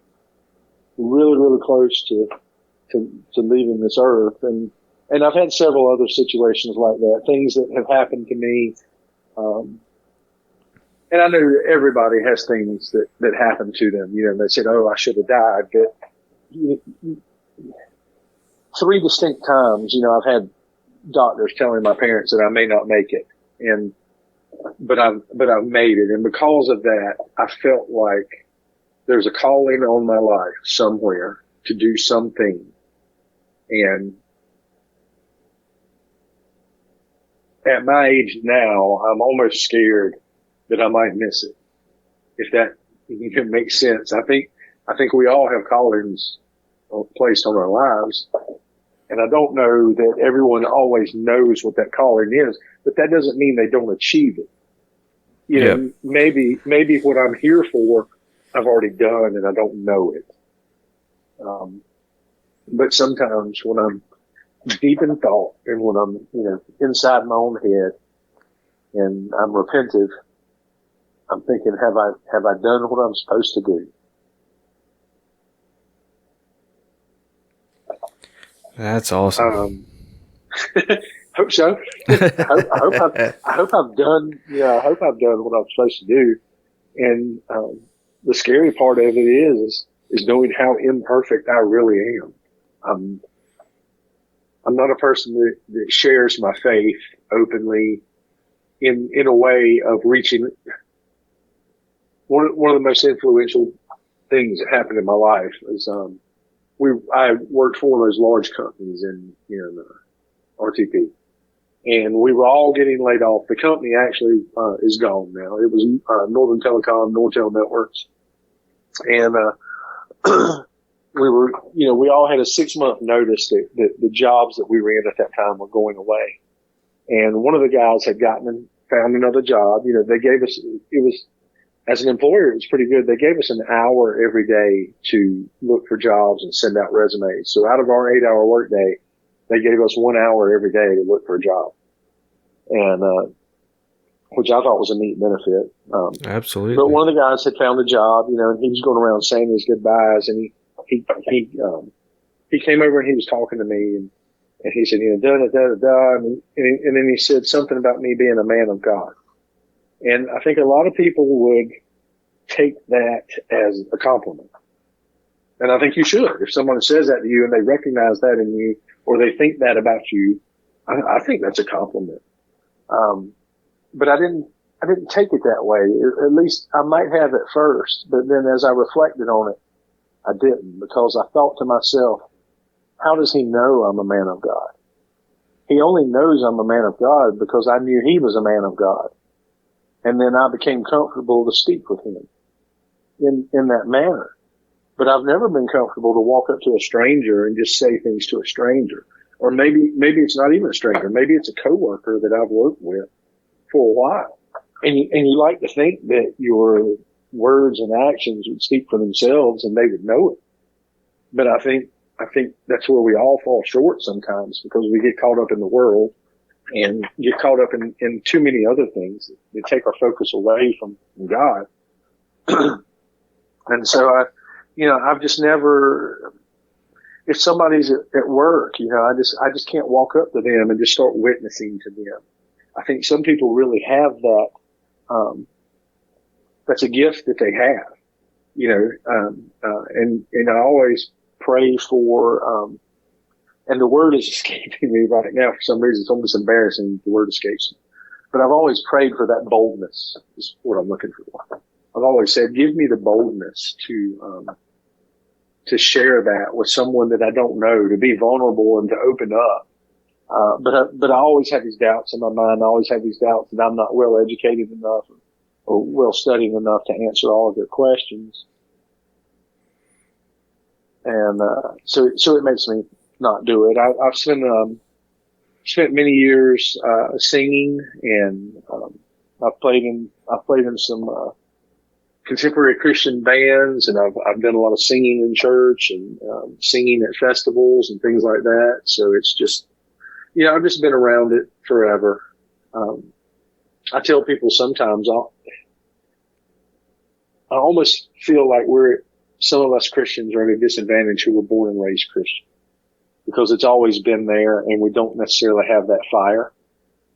really close to leaving this earth. And I've had several other situations like that, things that have happened to me. And I know everybody has things that happen to them. They said, "Oh, I should have died." But 3 distinct times, I've had doctors telling my parents that I may not make it, but I've made it. And because of that, I felt like there's a calling on my life somewhere to do something. And at my age now, I'm almost scared that I might miss it. If that makes sense. I think we all have callings placed on our lives. And I don't know that everyone always knows what that calling is, but that doesn't mean they don't achieve it. Maybe what I'm here for, I've already done and I don't know it. But sometimes when I'm deep in thought and when I'm, inside my own head and I'm repentive, I'm thinking, have I done what I'm supposed to do? That's awesome. Hope so. I hope I've done what I'm supposed to do. And the scary part of it is knowing how imperfect I really am. I'm not a person that shares my faith openly in a way of reaching. One of the most influential things that happened in my life is I worked for one of those large companies in RTP, and we were all getting laid off. The company actually is gone now. It was Northern Telecom, Nortel Networks, and we all had a 6-month notice that the jobs that we were in at that time were going away. And one of the guys had found another job. They gave us, as an employer, it was pretty good. They gave us an hour every day to look for jobs and send out resumes. So out of our 8-hour workday, they gave us 1 hour every day to look for a job. And, which I thought was a neat benefit. Absolutely. But one of the guys had found a job, and he was going around saying his goodbyes, and he came over and he was talking to me, and he said, and then he said something about me being a man of God. And I think a lot of people would take that as a compliment. And I think you should. If someone says that to you and they recognize that in you, or they think that about you, I think that's a compliment. But I didn't take it that way. At least I might have at first, but then as I reflected on it, I didn't, because I thought to myself, how does he know I'm a man of God? He only knows I'm a man of God because I knew he was a man of God. And then I became comfortable to speak with him in that manner. But I've never been comfortable to walk up to a stranger and just say things to a stranger. Or maybe it's not even a stranger. Maybe it's a coworker that I've worked with for a while. And you like to think that your words and actions would speak for themselves and they would know it. But I think that's where we all fall short sometimes, because we get caught up in the world and get caught up in too many other things that take our focus away from God. And so I've just never, if somebody's at work, I just can't walk up to them and just start witnessing to them. I think some people really have that. That's a gift that they have, and I always pray for, and the word is escaping me right now for some reason. It's almost embarrassing. The word escapes me, but I've always prayed for that boldness is what I'm looking for. I've always said, give me the boldness to share that with someone that I don't know, to be vulnerable and to open up But I always have these doubts in my mind. I always have these doubts that I'm not well educated enough or well studied enough to answer all of their questions. And, so it makes me not do it. I've spent many years, singing, and, I've played in some, contemporary Christian bands, and I've done a lot of singing in church and, singing at festivals and things like that. So it's just, I've just been around it forever. I tell people sometimes I almost feel like some of us Christians are at a disadvantage who were born and raised Christian, because it's always been there and we don't necessarily have that fire.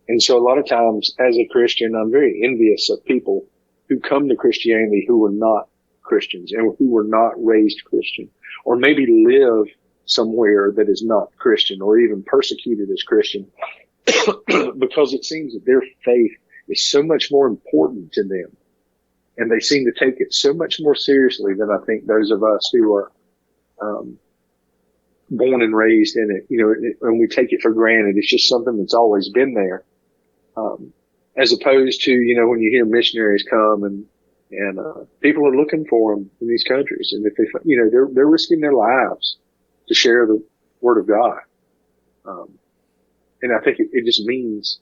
And so a lot of times as a Christian, I'm very envious of people who come to Christianity who were not Christians and who were not raised Christian, or maybe live somewhere that is not Christian, or even persecuted as Christian, because it seems that their faith is so much more important to them. And they seem to take it so much more seriously than I think those of us who are, born and raised in it, and we take it for granted. It's just something that's always been there. As opposed to, when you hear missionaries come and people are looking for them in these countries. And if they're risking their lives to share the word of God. And I think it just means,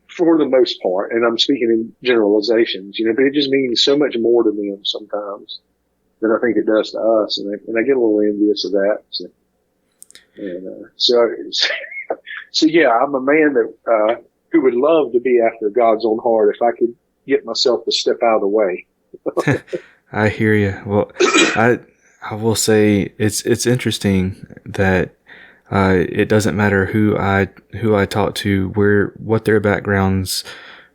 for the most part, and I'm speaking in generalizations, but it just means so much more to them sometimes than I think it does to us. And I get a little envious of that. So yeah, I'm a man that, who would love to be after God's own heart if I could get myself to step out of the way. I hear you. Well, I will say it's interesting that it doesn't matter who I talk to, what their background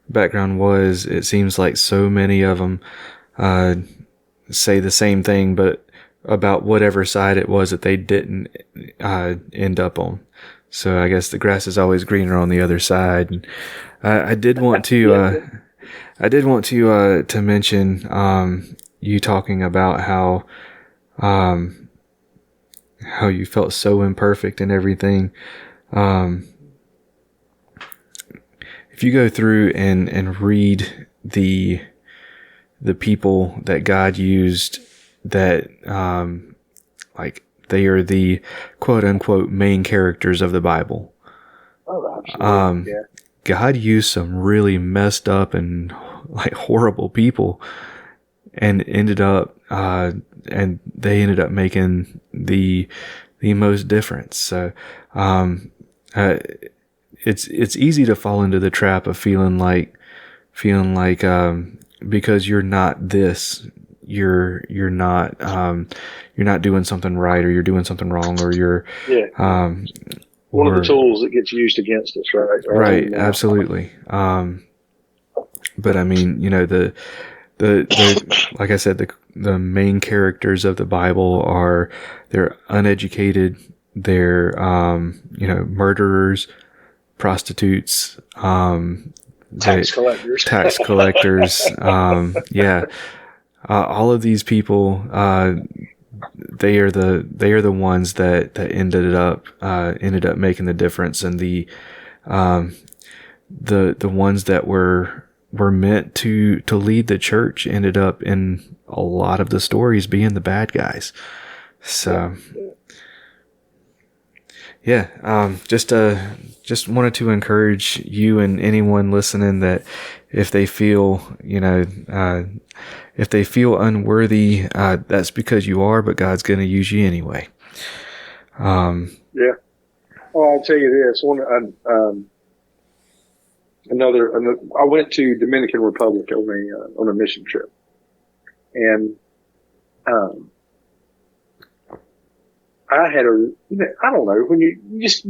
was. It seems like so many of them say the same thing, but about whatever side it was that they didn't end up on. So I guess the grass is always greener on the other side. And I did want to to mention you talking about how you felt so imperfect and everything. If you go through and read the people that God used, that like they are the quote unquote main characters of the Bible. Oh, absolutely. Yeah. God used some really messed up and like horrible people, and ended up making the most difference. So it's easy to fall into the trap of feeling like because you're not this, you're not doing something right, or you're doing something wrong, or you're one of the tools that gets used against us, right? Right, absolutely. But I mean, the like I said, the main characters of the Bible they're uneducated, they're murderers, prostitutes, tax collectors. All of these people, they are the ones that ended up making the difference, and the ones that were meant to lead the church ended up in a lot of the stories being the bad guys. So just wanted to encourage you and anyone listening that if they feel unworthy, that's because you are, but God's going to use you anyway. Well, I'll tell you this. I went to Dominican Republic on a mission trip, and I had I don't know, when you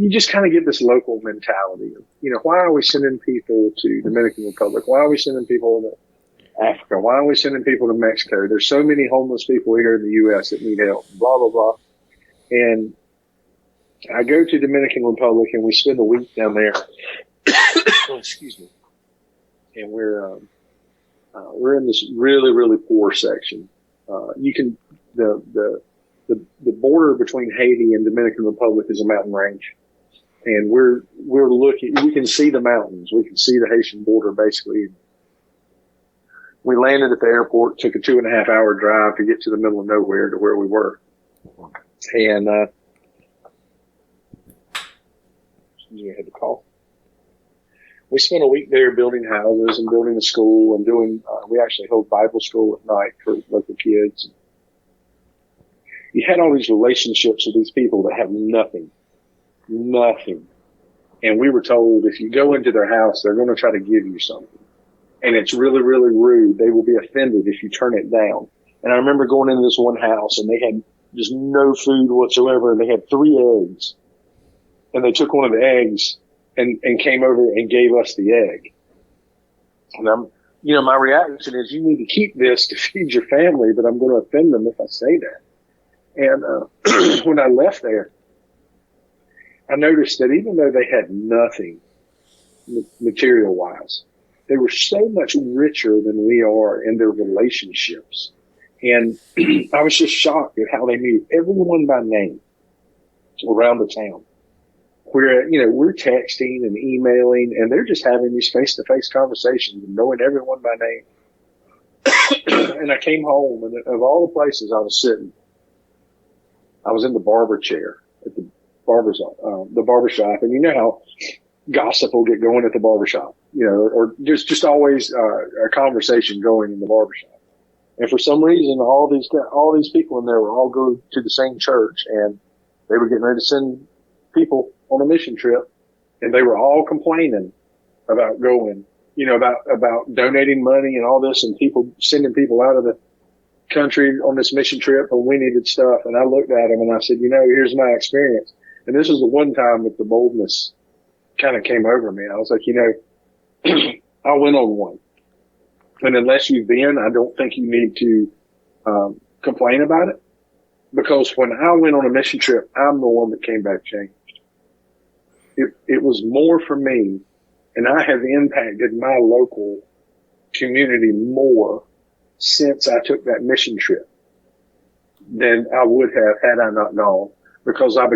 just kind of get this local mentality of, why are we sending people to Dominican Republic? Why are we sending people to Africa? Why are we sending people to Mexico? There's so many homeless people here in the U.S. that need help, blah, blah, blah. And I go to Dominican Republic and we spend a week down there. Excuse me. And we're in this really, really poor section. The border between Haiti and Dominican Republic is a mountain range. and we're looking. We can see the mountains. We can see the Haitian border basically. We landed at the airport. Took a 2.5 hour drive to get to the middle of nowhere to where we were, and you had to call. We spent a week there building houses and building a school and doing. We actually held Bible school at night for local kids. You had all these relationships with these people that have nothing. And we were told if you go into their house, they're going to try to give you something. And it's really, really rude. They will be offended if you turn it down. And I remember going into this one house and they had just no food whatsoever. And they had 3 eggs. And they took one of the eggs and came over and gave us the egg. And my reaction is you need to keep this to feed your family, but I'm going to offend them if I say that. And when I left there, I noticed that even though they had nothing material-wise, they were so much richer than we are in their relationships. And I was just shocked at how they knew everyone by name around the town. We're texting and emailing, and they're just having these face-to-face conversations and knowing everyone by name. And I came home, and of all the places I was sitting, I was in the barber chair at the barbershop, and you know how gossip will get going at the barbershop, or just always a conversation going in the barbershop. And for some reason, all these people in there were all go to the same church, and they were getting ready to send people on a mission trip, and they were all complaining about going, about donating money and all this, and sending people out of the country on this mission trip, and we needed stuff. And I looked at them and I said, here's my experience. And this was the one time that the boldness kind of came over me. I was like, I went on one. And unless you've been, I don't think you need to complain about it. Because when I went on a mission trip, I'm the one that came back changed. It was more for me, and I have impacted my local community more since I took that mission trip than I would have had I not gone, because I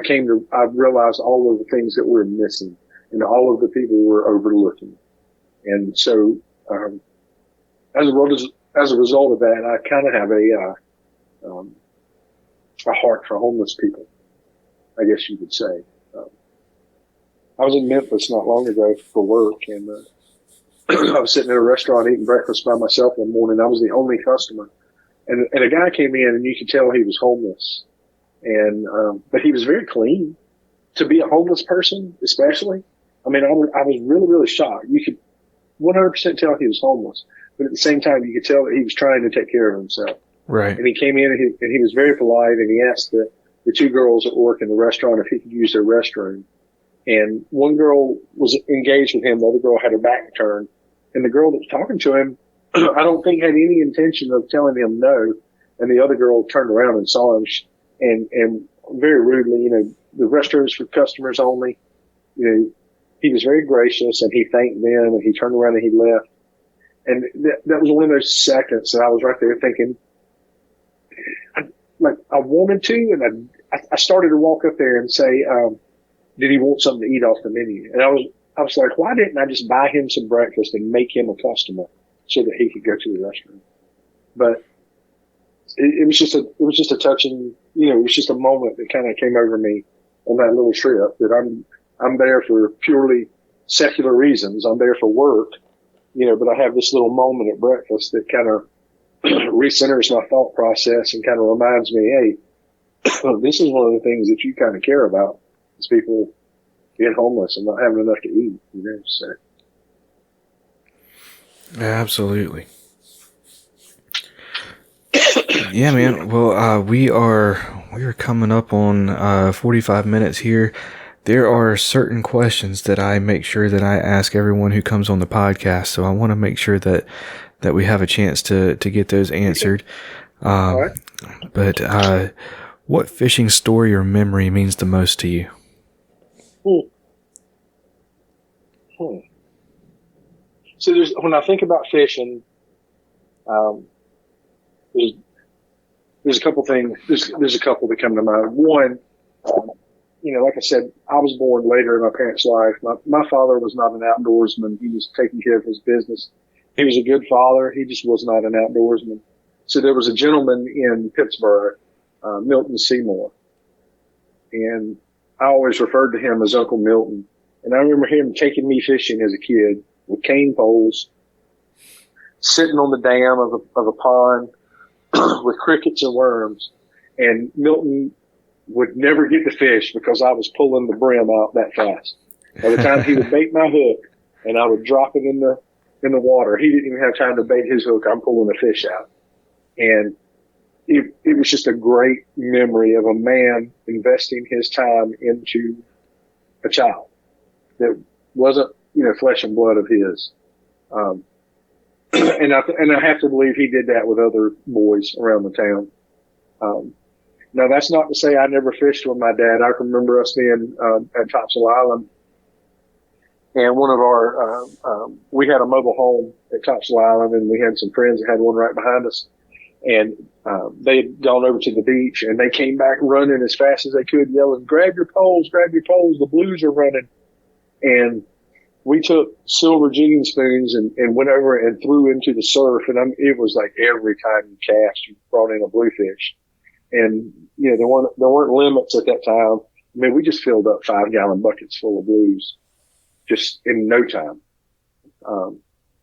realized all of the things that we're missing and all of the people we're overlooking. And so, as a result of that, I kind of have a heart for homeless people, I guess you could say. I was in Memphis not long ago for work, and I was sitting in a restaurant eating breakfast by myself one morning. I was the only customer, and a guy came in, and you could tell he was homeless, and but he was very clean. To be a homeless person, especially, I was really, really shocked. You could 100% tell he was homeless, but at the same time, you could tell that he was trying to take care of himself. Right. And he came in, and he was very polite, and he asked the 2 girls that work in the restaurant if he could use their restroom. And one girl was engaged with him. The other girl had her back turned. And the girl that was talking to him, I don't think had any intention of telling him no. And the other girl turned around and saw him and very rudely, the restrooms for customers only. He was very gracious, and he thanked them, and he turned around and he left. And that was one of those seconds that I was right there thinking, I wanted to, and I started to walk up there and say, did he want something to eat off the menu? And I was like, why didn't I just buy him some breakfast and make him a customer so that he could go to the restaurant? But it was just a touching, it was just a moment that kind of came over me on that little trip, that I'm there for purely secular reasons. I'm there for work, but I have this little moment at breakfast that kind of recenters my thought process and kind of reminds me, hey, this is one of the things that you kind of care about, is people being homeless and not having enough to eat, so. Absolutely. Yeah, man. Well, we are coming up on 45 minutes here. There are certain questions that I make sure that I ask everyone who comes on the podcast, so I want to make sure that we have a chance to get those answered. All right. But what fishing story or memory means the most to you? So when I think about fishing, there's a couple things. There's a couple that come to mind. One, like I said, I was born later in my parents' life. My father was not an outdoorsman. He was taking care of his business. He was a good father. He just was not an outdoorsman. So there was a gentleman in Pittsburgh, Milton Seymour, and I always referred to him as Uncle Milton. And I remember him taking me fishing as a kid with cane poles, sitting on the dam of a pond with crickets and worms. And Milton would never get the fish because I was pulling the brim out that fast. By the time he would bait my hook and I would drop it in the water, he didn't even have time to bait his hook. I'm pulling the fish out. And it was just a great memory of a man investing his time into a child that wasn't, flesh and blood of his. And I have to believe he did that with other boys around the town. Now that's not to say I never fished with my dad. I can remember us being, at Topsail Island, and one of our, we had a mobile home at Topsail Island, and we had some friends that had one right behind us. And they had gone over to the beach, and they came back running as fast as they could, yelling, grab your poles, the blues are running. And we took silver jigging spoons and went over and threw into the surf. And it was like every time you cast, you brought in a bluefish. And, there weren't limits at that time. I mean, we just filled up 5-gallon buckets full of blues just in no time.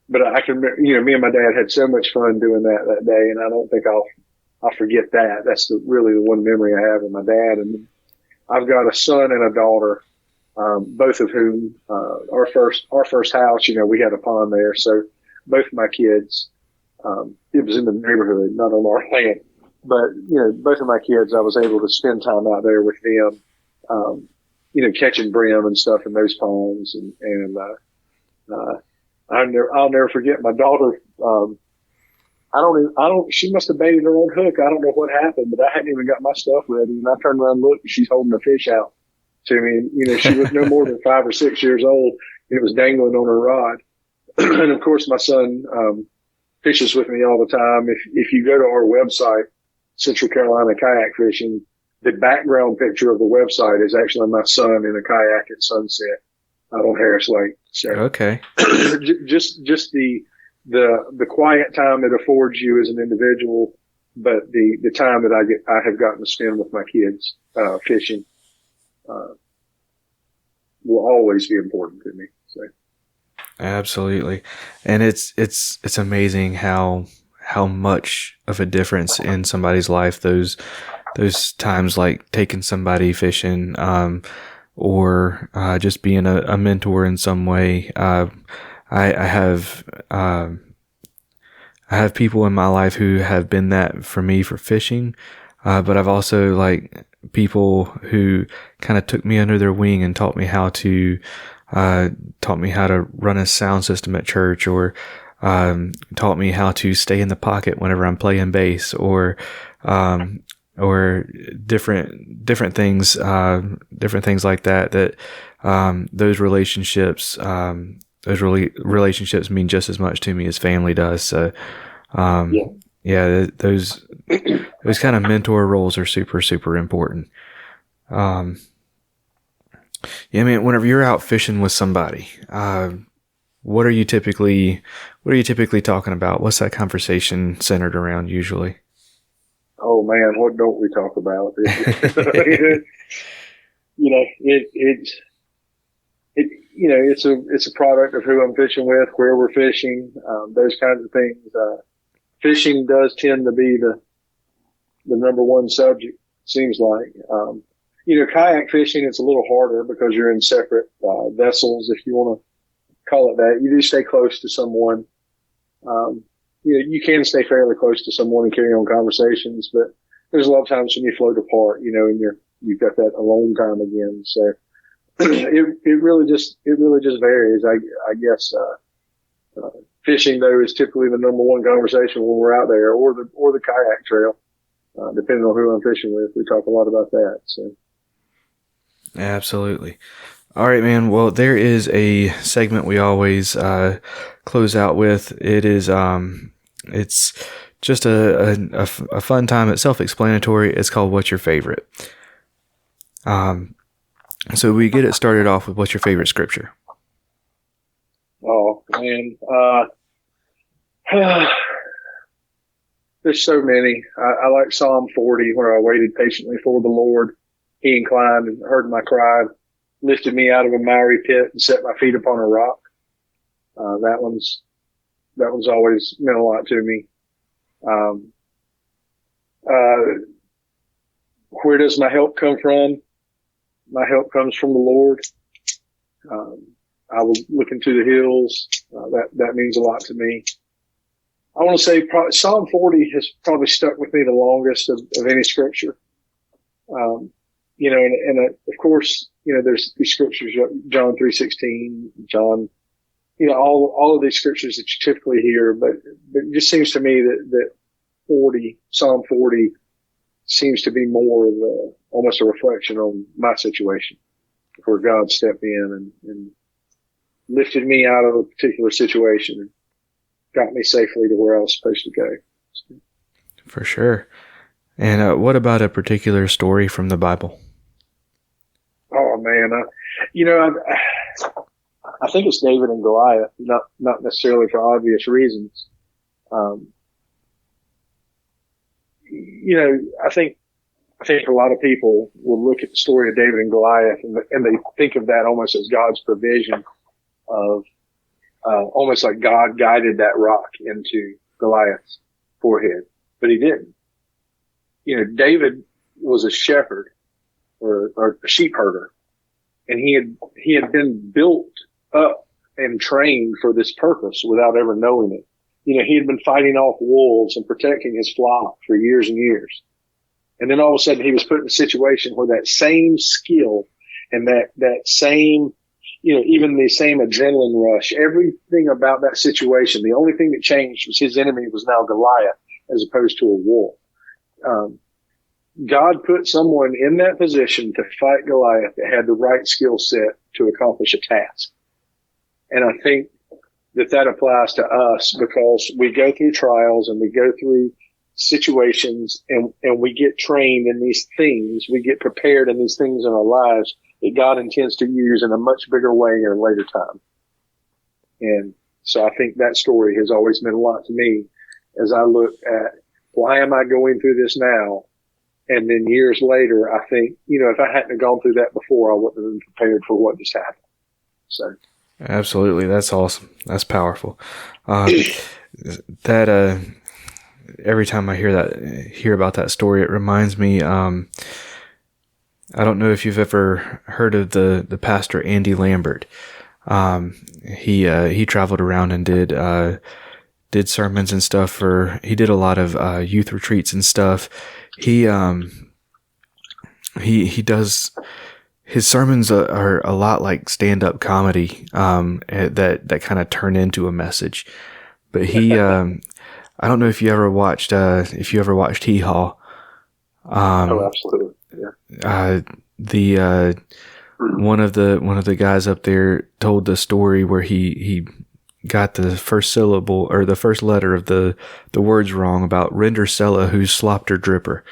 But I can remember, me and my dad had so much fun doing that day, and I don't think I'll forget that. That's really the one memory I have of my dad. And I've got a son and a daughter, both of whom, our first house, we had a pond there. So both of my kids, it was in the neighborhood, not on our land, but, both of my kids, I was able to spend time out there with them, catching brim and stuff in those ponds. I'll never forget my daughter. She must have baited her own hook. I don't know what happened, but I hadn't even got my stuff ready. And I turned around and looked, and she's holding a fish out to me. And, she was no more than 5 or 6 years old. And it was dangling on her rod. And of course, my son, fishes with me all the time. If you go to our website, Central Carolina Kayak Fishing, the background picture of the website is actually my son in a kayak at sunset out on Harris Lake. So okay. just the quiet time it affords you as an individual, but the time that I have gotten to spend with my kids, fishing, will always be important to me. So. Absolutely. And it's amazing how much of a difference in somebody's life those times, like taking somebody fishing, or just being a mentor in some way. I have people in my life who have been that for me for fishing, but I've also people who kind of took me under their wing and taught me how to run a sound system at church, or taught me how to stay in the pocket whenever I'm playing bass, or different things like that, those relationships mean just as much to me as family does. So, those kind of mentor roles are super, super important. Whenever you're out fishing with somebody, what are you typically talking about? What's that conversation centered around usually? Oh man, what don't we talk about? It's a product of who I'm fishing with, where we're fishing, those kinds of things. Fishing does tend to be the number one subject, seems like. Kayak fishing, it's a little harder because you're in separate vessels, if you want to call it that. You do stay close to someone. You can stay fairly close to someone and carry on conversations, but there's a lot of times when you float apart, and you've got that alone time again. So it really just varies. I guess, fishing though is typically the number one conversation when we're out there, or the kayak trail, depending on who I'm fishing with. We talk a lot about that. So. Absolutely. All right, man. Well, there is a segment we always close out with. It is it's just a fun time. It's self-explanatory. It's called "What's Your Favorite?" So we get it started off with, what's your favorite scripture? Oh, man. There's so many. I like Psalm 40, where I waited patiently for the Lord. He inclined and heard my cry, lifted me out of a miry pit and set my feet upon a rock. That one's always meant a lot to me. Where does my help come from? My help comes from the Lord. I will look into the hills. That means a lot to me. I want to say Psalm 40 has probably stuck with me the longest of any scripture. And of course, there's these scriptures, John 3:16, John, all of these scriptures that you typically hear, but it just seems to me that Psalm 40 seems to be more of almost a reflection on my situation, where God stepped in and lifted me out of a particular situation and got me safely to where I was supposed to go. For sure. And what about a particular story from the Bible? Oh man, I think it's David and Goliath, not necessarily for obvious reasons. I think a lot of people will look at the story of David and Goliath and they think of that almost as God's provision of almost like God guided that rock into Goliath's forehead, but he didn't. David was a shepherd or a sheep herder, and he had been built up and trained for this purpose without ever knowing it. He had been fighting off wolves and protecting his flock for years and years. And then all of a sudden he was put in a situation where that same skill and that same, even the same adrenaline rush, everything about that situation, the only thing that changed was his enemy was now Goliath as opposed to a wolf. God put someone in that position to fight Goliath that had the right skill set to accomplish a task. And I think that applies to us because we go through trials and we go through situations and we get trained in these things. We get prepared in these things in our lives that God intends to use in a much bigger way in a later time. And so I think that story has always meant a lot to me as I look at why am I going through this now? And then years later, I think, if I hadn't gone through that before, I wouldn't have been prepared for what just happened. So. Absolutely. That's awesome. That's powerful. Every time I hear about that story, it reminds me, I don't know if you've ever heard of the pastor Andy Lambert. He traveled around and did sermons and stuff he did a lot of youth retreats and stuff. He does, his sermons are a lot like stand-up comedy, that kind of turn into a message. But he, I don't know if you ever watched Hee Haw. Oh, absolutely. Yeah. One of the guys up there told the story where he got the first syllable or the first letter of the words wrong about render Sella who's slopped her dripper.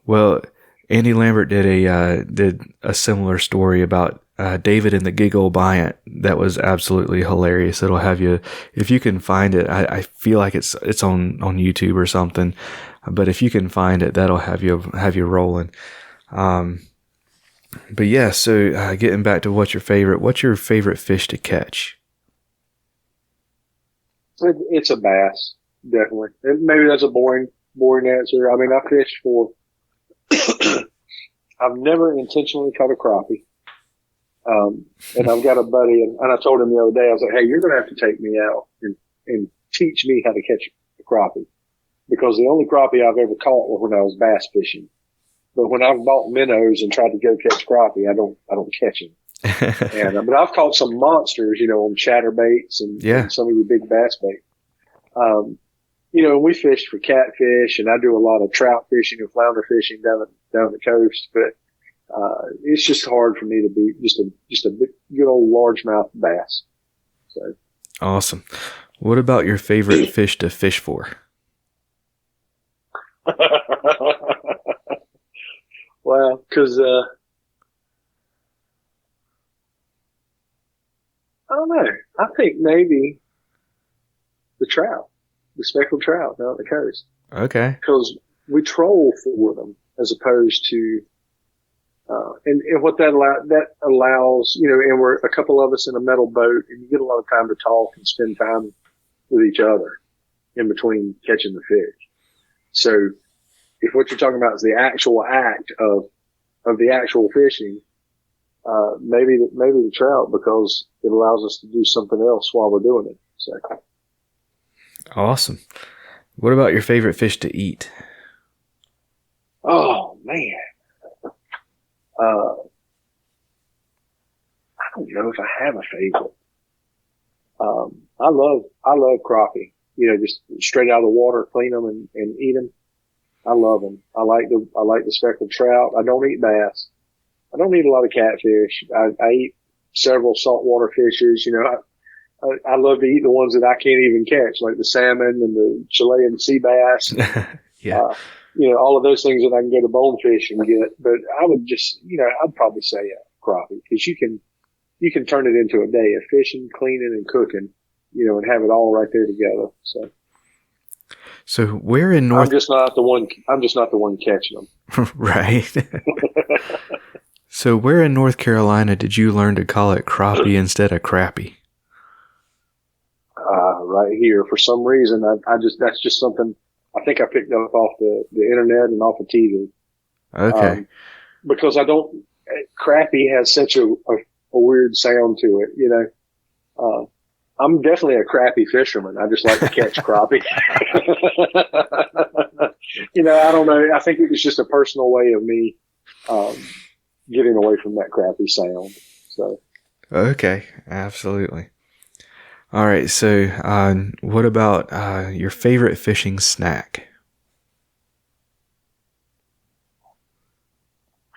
Well, Andy Lambert did a similar story about David and the Giggle Giant. That was absolutely hilarious. It'll have you, if you can find it. I feel like it's on YouTube or something, but if you can find it, that'll have you rolling. But yeah, so getting back to what's your favorite fish to catch? It's a bass, definitely. Maybe that's a boring answer. I mean, I fish for. I've never intentionally caught a crappie. And I've got a buddy, and I told him the other day, I was like, hey, you're going to have to take me out and teach me how to catch a crappie. Because the only crappie I've ever caught was when I was bass fishing. But when I've bought minnows and tried to go catch crappie, I don't catch them. But I've caught some monsters, on chatterbaits and some of your big bass bait. We fished for catfish, and I do a lot of trout fishing and flounder fishing down the coast. But it's just hard for me to be just a good old largemouth bass. So awesome. What about your favorite fish to fish for? Well, because I don't know. I think maybe the trout, the speckled trout down the coast. Okay. Because we troll for them as opposed to, and what that allows, and we're a couple of us in a metal boat, and you get a lot of time to talk and spend time with each other in between catching the fish. So if what you're talking about is the actual act of the actual fishing, maybe the trout, because it allows us to do something else while we're doing it. So. Awesome. What about your favorite fish to eat? Oh man. I don't know if I have a favorite. I love crappie, just straight out of the water, clean them and eat them. I love them. I like the speckled trout. I don't eat bass. I don't eat a lot of catfish. I eat several saltwater fishes. I love to eat the ones that I can't even catch, like the salmon and the Chilean sea bass. Yeah. All of those things that I can go to Bonefish and get. But I would just, I'd probably say a crappie, because you can turn it into a day of fishing, cleaning, and cooking, and have it all right there together. So where in North? I'm just not the one catching them. Right. So where in North Carolina did you learn to call it crappie instead of crappie? Right here, for some reason, that's just something I think I picked up off the internet and off of TV. Okay. Because crappie has such a weird sound to it, I'm definitely a crappie fisherman. I just like to catch crappie. I don't know. I think it was just a personal way of me, getting away from that crappie sound. So. Okay. Absolutely. All right. So, what about, your favorite fishing snack?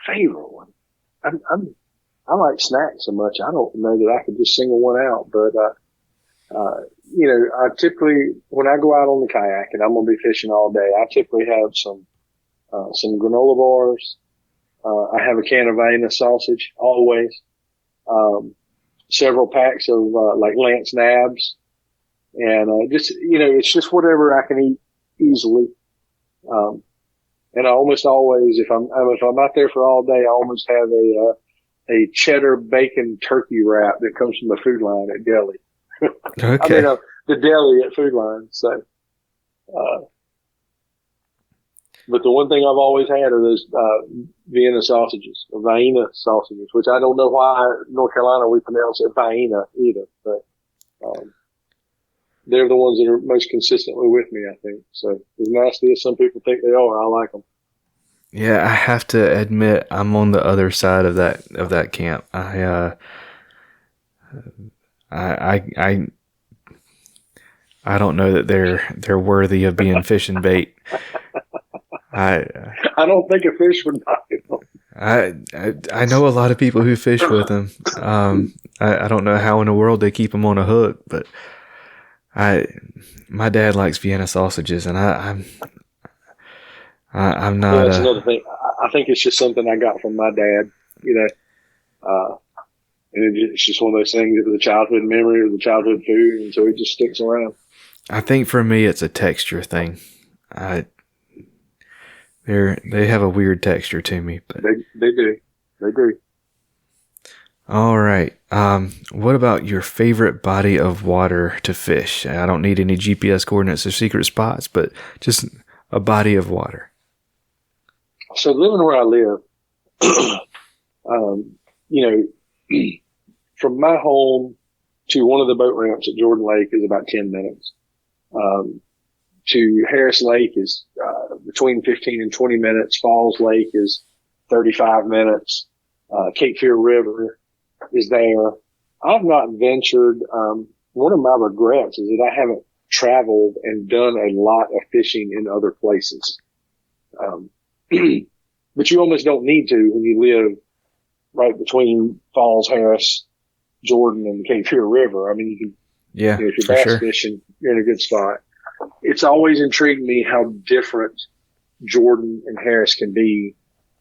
Favorite one. I like snacks so much. I don't know that I could just single one out, but, I typically, when I go out on the kayak and I'm going to be fishing all day, I typically have some granola bars. I have a can of Vienna sausage always. Several packs of, like Lance nabs, and, it's just whatever I can eat easily. And I almost always, if I'm out there for all day, I almost have a cheddar bacon turkey wrap that comes from the Food Line at Deli. Okay. The deli at Food Line. So, but the one thing I've always had are those, Vienna sausages, which I don't know why North Carolina we pronounce it Vienna either, but, they're the ones that are most consistently with me, I think. So as nasty as some people think they are, I like them. Yeah, I have to admit I'm on the other side of that camp. I don't know that they're worthy of being fishing bait. I don't think a fish would bite them. I know a lot of people who fish with them. I don't know how in the world they keep them on a hook, but my dad likes Vienna sausages, and I'm not. Yeah, that's another thing. I think it's just something I got from my dad, and it's just one of those things. It was a childhood memory, it was a childhood food, and so it just sticks around. I think for me, it's a texture thing. They have a weird texture to me, but they do. All right. What about your favorite body of water to fish? I don't need any GPS coordinates or secret spots, but just a body of water. So living where I live, from my home to one of the boat ramps at Jordan Lake is about 10 minutes. To Harris Lake is, between 15 and 20 minutes. Falls Lake is 35 minutes. Cape Fear River is there. I've not ventured. One of my regrets is that I haven't traveled and done a lot of fishing in other places. But you almost don't need to when you live right between Falls, Harris, Jordan, and Cape Fear River. I mean, you can, if you're bass fishing, you're in a good spot. It's always intrigued me how different Jordan and Harris can be,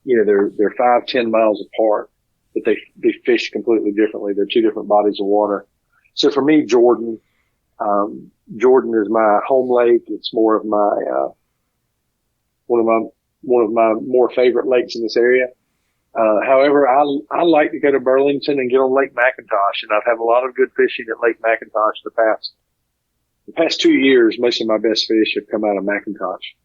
they're 5-10 miles apart, but they fish completely differently. They're two different bodies of water. So for me, Jordan is my home lake. It's more of my, one of my more favorite lakes in this area. However, I like to go to Burlington and get on Lake McIntosh, and I've had a lot of good fishing at Lake McIntosh the past 2 years. Most of my best fish have come out of McIntosh.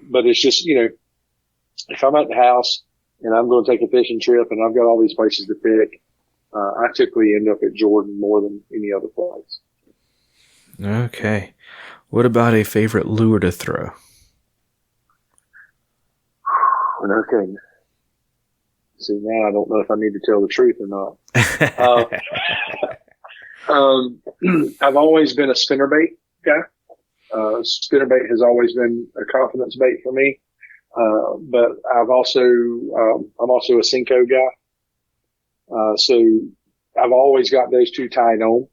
But it's just, if I'm at the house and I'm going to take a fishing trip and I've got all these places to pick, I typically end up at Jordan more than any other place. Okay. What about a favorite lure to throw? Okay. See, now I don't know if I need to tell the truth or not. I've always been a spinnerbait guy. Spinnerbait has always been a confidence bait for me. But I'm also a Senko guy. So I've always got those two tied on.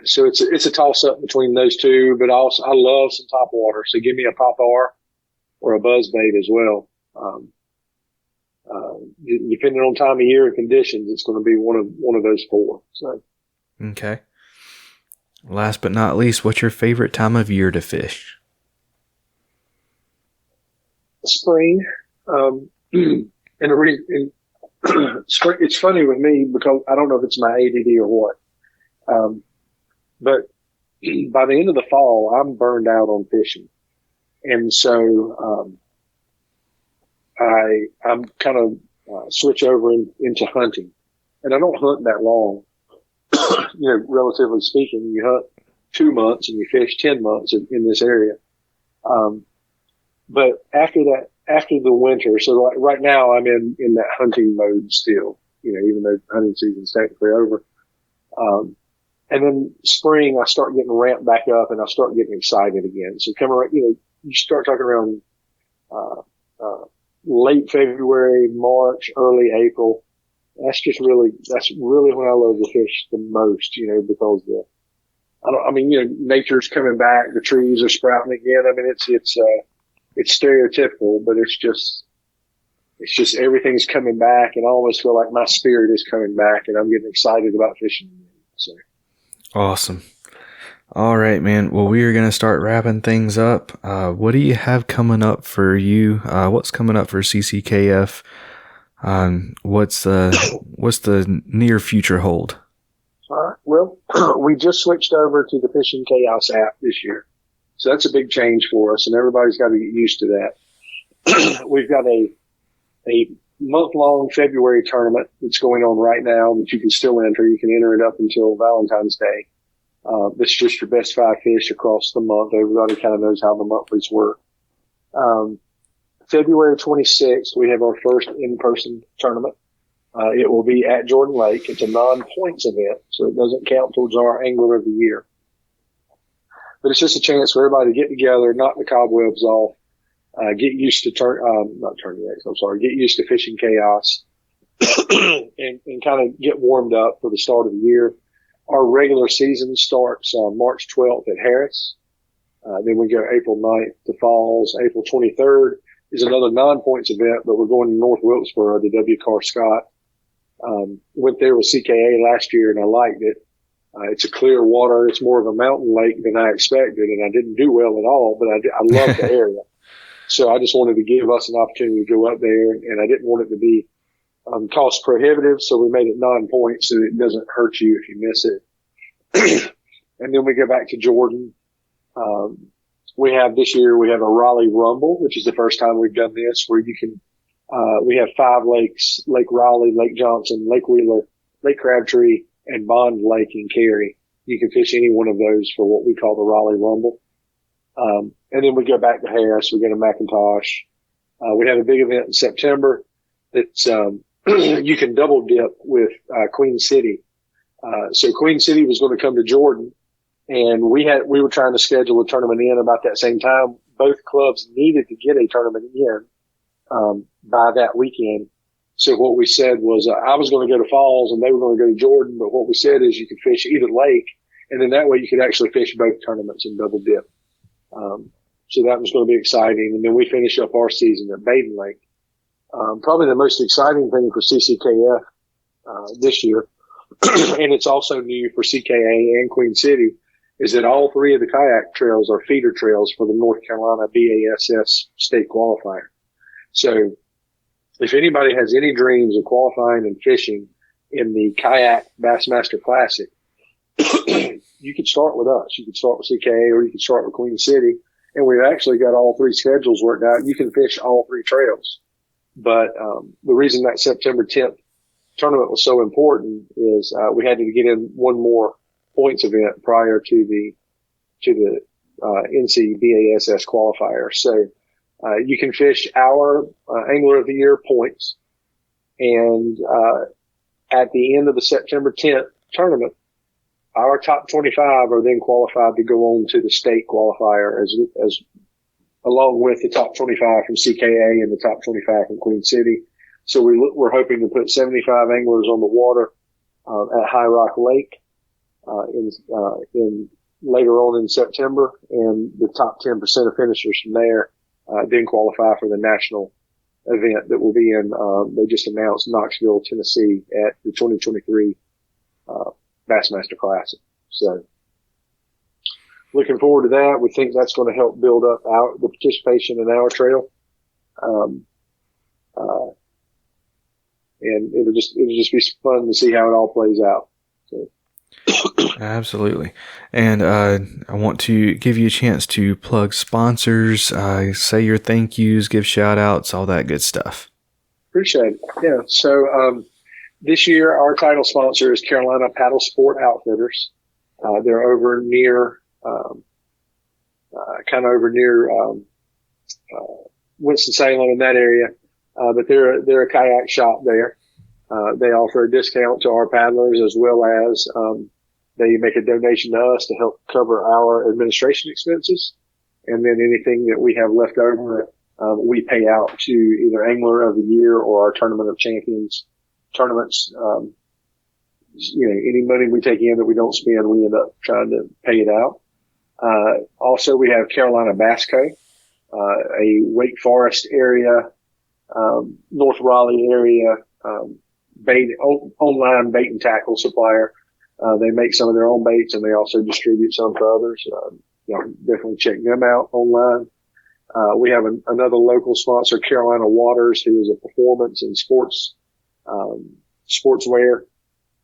So it's a toss up between those two, but also I love some top water. So give me a pop R or a buzz bait as well. Depending on time of year and conditions, it's going to be one of those four. So. Okay. Last but not least, what's your favorite time of year to fish? Spring. Spring, it's funny with me because I don't know if it's my ADD or what. But by the end of the fall, I'm burned out on fishing. And so, I'm kind of, switch over into hunting, and I don't hunt that long. Relatively speaking, you hunt 2 months and you fish 10 months in this area. But after the winter, so like right now I'm in that hunting mode still, even though hunting season's technically over. And then spring, I start getting ramped back up and I start getting excited again. So come around, you start talking around, late February, March, early April. That's really when I love to fish the most, because nature's coming back, the trees are sprouting again. I mean, it's stereotypical, but it's just everything's coming back, and I almost feel like my spirit is coming back and I'm getting excited about fishing. So. Awesome. All right, man. Well, we are going to start wrapping things up. What do you have coming up for you? What's coming up for CCKF? What's the near future hold? All right. Well, we just switched over to the Fishing Chaos app this year. So that's a big change for us, and everybody's got to get used to that. We've got a month-long February tournament that's going on right now that you can still enter. You can enter it up until Valentine's Day. It's just your best 5 fish across the month. Everybody kind of knows how the monthlies work. February 26th, we have our first in-person tournament. It will be at Jordan Lake. It's a non-points event, so it doesn't count towards our Angler of the Year. But it's just a chance for everybody to get together, knock the cobwebs off, get used to get used to Fishing Chaos, and kind of get warmed up for the start of the year. Our regular season starts March 12th at Harris. Then we go April 9th to Falls. April 23rd is another non-points event, but we're going to North Wilkesboro to W. Carr Scott. Went there with CKA last year and I liked it. It's a clear water. It's more of a mountain lake than I expected, and I didn't do well at all, but I love the area. So I just wanted to give us an opportunity to go up there, and I didn't want it to be cost prohibitive, so we made it non-points so it doesn't hurt you if you miss it. And then we go back to Jordan. This year we have a Raleigh Rumble, which is the first time we've done this, where you can, we have 5 lakes: Lake Raleigh, Lake Johnson, Lake Wheeler, Lake Crabtree, and Bond Lake in Cary. You can fish any one of those for what we call the Raleigh Rumble. And then we go back to Harris. We go to McIntosh. We have a big event in September that's, you can double dip with, Queen City. So Queen City was going to come to Jordan, and we were trying to schedule a tournament in about that same time. Both clubs needed to get a tournament in, by that weekend. So what we said was, I was going to go to Falls and they were going to go to Jordan, but what we said is you could fish either lake, and then that way you could actually fish both tournaments and double dip. So that was going to be exciting. And then we finish up our season at Baden Lake. Probably the most exciting thing for CCKF this year, and it's also new for CKA and Queen City, is that all three of the kayak trails are feeder trails for the North Carolina BASS state qualifier. So if anybody has any dreams of qualifying and fishing in the Kayak Bassmaster Classic, you could start with us. You could start with CKA or you could start with Queen City. And we've actually got all three schedules worked out. You can fish all three trails. But the reason that September 10th tournament was so important is we had to get in one more points event prior to the NC BASS qualifier. So you can fish our Angler of the Year points, and at the end of the September 10th tournament, our top 25 are then qualified to go on to the state qualifier as along with the top 25 from CKA and the top 25 from Queen City. So we're hoping to put 75 anglers on the water at High Rock Lake in later on in September, and the top 10% of finishers from there then qualify for the national event that will be in. They just announced Knoxville, Tennessee, at the 2023 Bassmaster Classic. So looking forward to that. We think that's going to help build up the participation in our trail. And it'll just be fun to see how it all plays out. So. Absolutely. And I want to give you a chance to plug sponsors, say your thank yous, give shout outs, all that good stuff. Appreciate it. Yeah. So this year our title sponsor is Carolina Paddle Sport Outfitters. They're over near Winston-Salem in that area. But they're a kayak shop there. They offer a discount to our paddlers, as well as they make a donation to us to help cover our administration expenses. And then anything that we have left over, we pay out to either Angler of the Year or our Tournament of Champions tournaments. Any money we take in that we don't spend, we end up trying to pay it out. Also, we have Carolina Bass Co., a Wake Forest area, North Raleigh area, online bait and tackle supplier. They make some of their own baits, and they also distribute some to others. Definitely check them out online. We have another local sponsor, Carolina Waters, who is a performance and sportswear.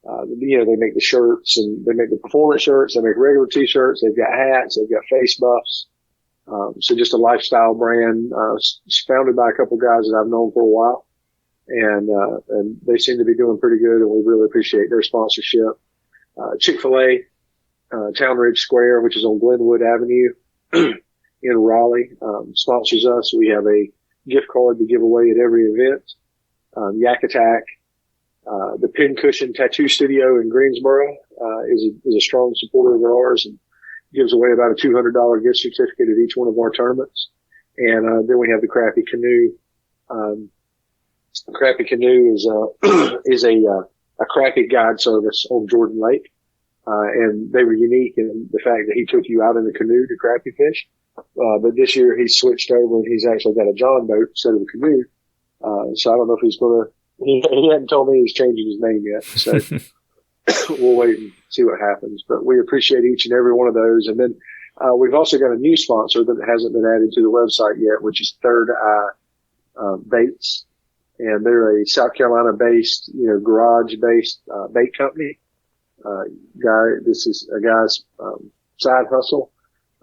They make the shirts, and they make the performance shirts. They make regular t-shirts. They've got hats. They've got face buffs. So just a lifestyle brand, founded by a couple guys that I've known for a while. And they seem to be doing pretty good, and we really appreciate their sponsorship. Chick-fil-A, Town Ridge Square, which is on Glenwood Avenue in Raleigh, sponsors us. We have a gift card to give away at every event. Yak Attack, the Pincushion Tattoo Studio in Greensboro, is a strong supporter of ours and gives away about a $200 gift certificate at each one of our tournaments. And then we have the Crappy Canoe. Crappy Canoe is a crappie guide service on Jordan Lake. And they were unique in the fact that he took you out in the canoe to crappie fish. But this year he's switched over and he's actually got a John boat instead of a canoe. So I don't know if he's going to, he hadn't told me he's changing his name yet. So we'll wait and see what happens. But we appreciate each and every one of those. And then we've also got a new sponsor that hasn't been added to the website yet, which is Third Eye Baits. And they're a South Carolina-based, garage-based bait company. This is a guy's side hustle,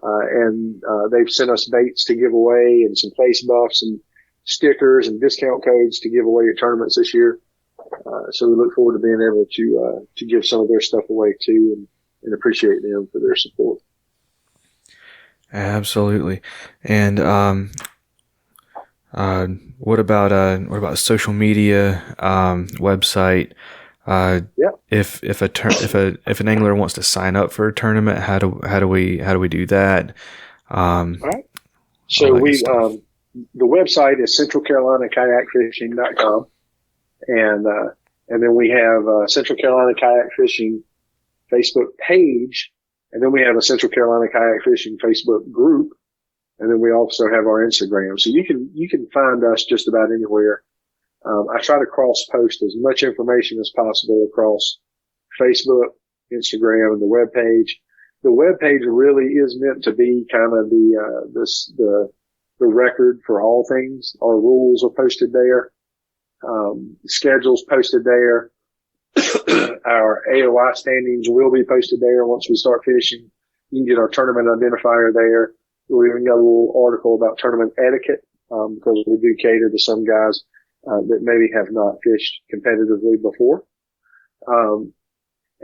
and they've sent us baits to give away and some face buffs and stickers and discount codes to give away at tournaments this year. So we look forward to being able to give some of their stuff away too, and appreciate them for their support. Absolutely. And what about social media, website? If an angler wants to sign up for a tournament, how do we do that? All right. So the website is centralcarolinakayakfishing.com, and then we have Central Carolina Kayak Fishing Facebook page, and then we have a Central Carolina Kayak Fishing Facebook group, And then we also have our Instagram. So you can find us just about anywhere. I try to cross post as much information as possible across Facebook, Instagram, and the webpage. The webpage really is meant to be kind of the record for all things. Our rules are posted there. Schedules posted there. Our AOI standings will be posted there once we start fishing. You can get our tournament identifier there. We even got a little article about tournament etiquette, because we do cater to some guys that maybe have not fished competitively before.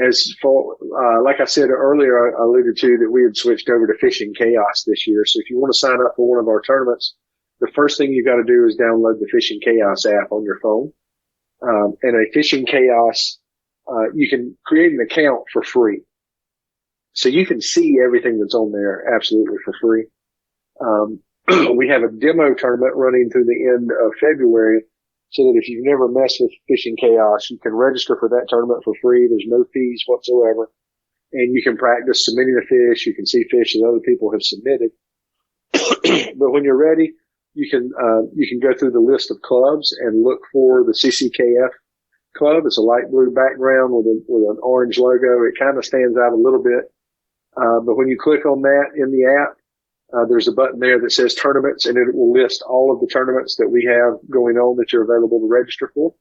As for, like I said earlier, I alluded to that we had switched over to Fishing Chaos this year. So if you want to sign up for one of our tournaments, the first thing you've got to do is download the Fishing Chaos app on your phone. And a Fishing Chaos, you can create an account for free. So you can see everything that's on there absolutely for free. We have a demo tournament running through the end of February, so that if you've never messed with Fishing Chaos, you can register for that tournament for free. There's no fees whatsoever. And you can practice submitting a fish. You can see fish that other people have submitted. But when you're ready, you can go through the list of clubs and look for the CCKF club. It's a light blue background with an orange logo. It kind of stands out a little bit. But when you click on that in the app, there's a button there that says tournaments, and it will list all of the tournaments that we have going on that you're available to register for.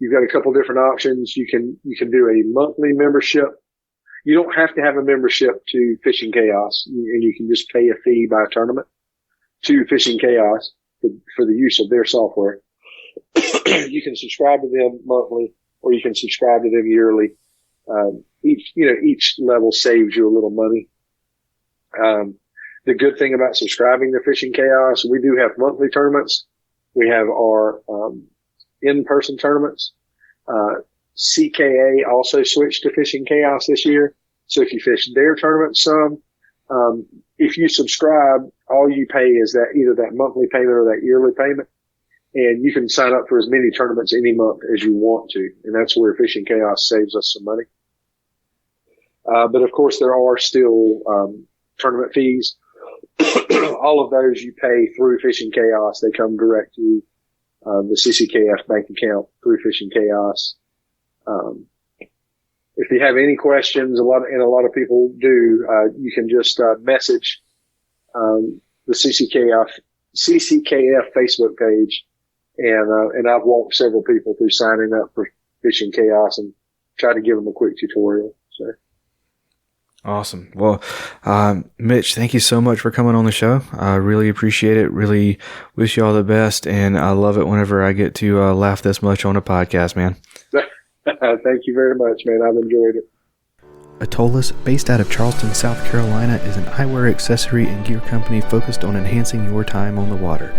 You've got a couple different options. You can do a monthly membership. You don't have to have a membership to Fishing Chaos, and you can just pay a fee by tournament to Fishing Chaos for the use of their software. You can subscribe to them monthly, or you can subscribe to them yearly. Each level saves you a little money. The good thing about subscribing to Fishing Chaos, we do have monthly tournaments. We have our in-person tournaments. CKA also switched to Fishing Chaos this year. So if you fish their tournaments if you subscribe, all you pay is that either that monthly payment or that yearly payment. And you can sign up for as many tournaments any month as you want to. And that's where Fishing Chaos saves us some money. But of course there are still, tournament fees. All of those you pay through Fishing Chaos. They come direct to the CCKF bank account through Fishing Chaos. If you have any questions, a lot of people do, you can just message the CCKF Facebook page, and I've walked several people through signing up for Fishing Chaos and tried to give them a quick tutorial. So. Awesome. Well, Mitch, thank you so much for coming on the show. I really appreciate it. Really wish you all the best. And I love it whenever I get to laugh this much on a podcast, man. Thank you very much, man. I've enjoyed it. Atollas, based out of Charleston, South Carolina, is an eyewear accessory and gear company focused on enhancing your time on the water.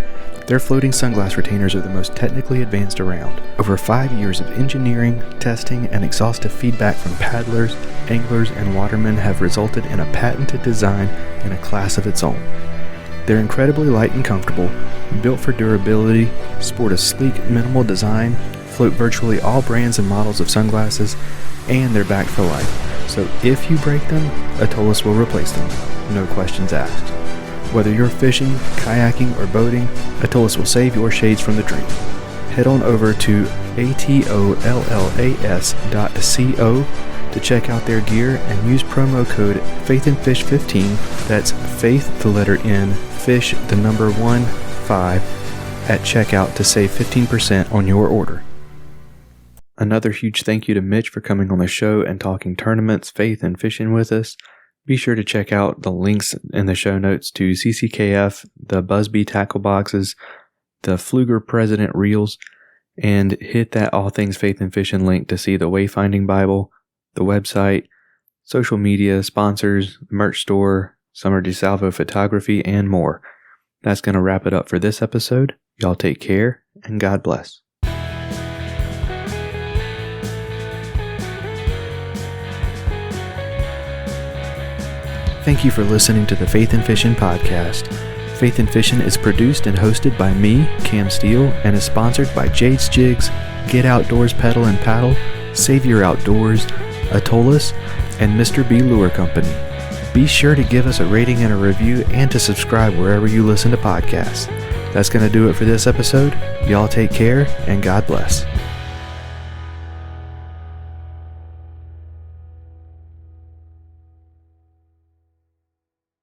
Their floating sunglass retainers are the most technically advanced around. Over 5 years of engineering, testing, and exhaustive feedback from paddlers, anglers, and watermen have resulted in a patented design in a class of its own. They're incredibly light and comfortable, built for durability, sport a sleek, minimal design, float virtually all brands and models of sunglasses, and they're backed for life. So if you break them, Atollas will replace them. No questions asked. Whether you're fishing, kayaking, or boating, Atollas will save your shades from the dream. Head on over to atollas.co to check out their gear and use promo code faithnfish15, that's faith the letter N, fish the number 1, 5, at checkout to save 15% on your order. Another huge thank you to Mitch for coming on the show and talking tournaments, faith, and fishing with us. Be sure to check out the links in the show notes to CCKF, the Busby tackle boxes, the Pfluger President reels, and hit that All Things Faith and Fishing link to see the Wayfinding Bible, the website, social media, sponsors, merch store, Summer DeSalvo photography, and more. That's going to wrap it up for this episode. Y'all take care, and God bless. Thank you for listening to the Faith and Fishing podcast. Faith and Fishing is produced and hosted by me, Cam Steele, and is sponsored by Jade's Jigs, Get Outdoors Pedal and Paddle, Save Your Outdoors, Atollas, and Mr. B Lure Company. Be sure to give us a rating and a review and to subscribe wherever you listen to podcasts. That's going to do it for this episode. Y'all take care and God bless.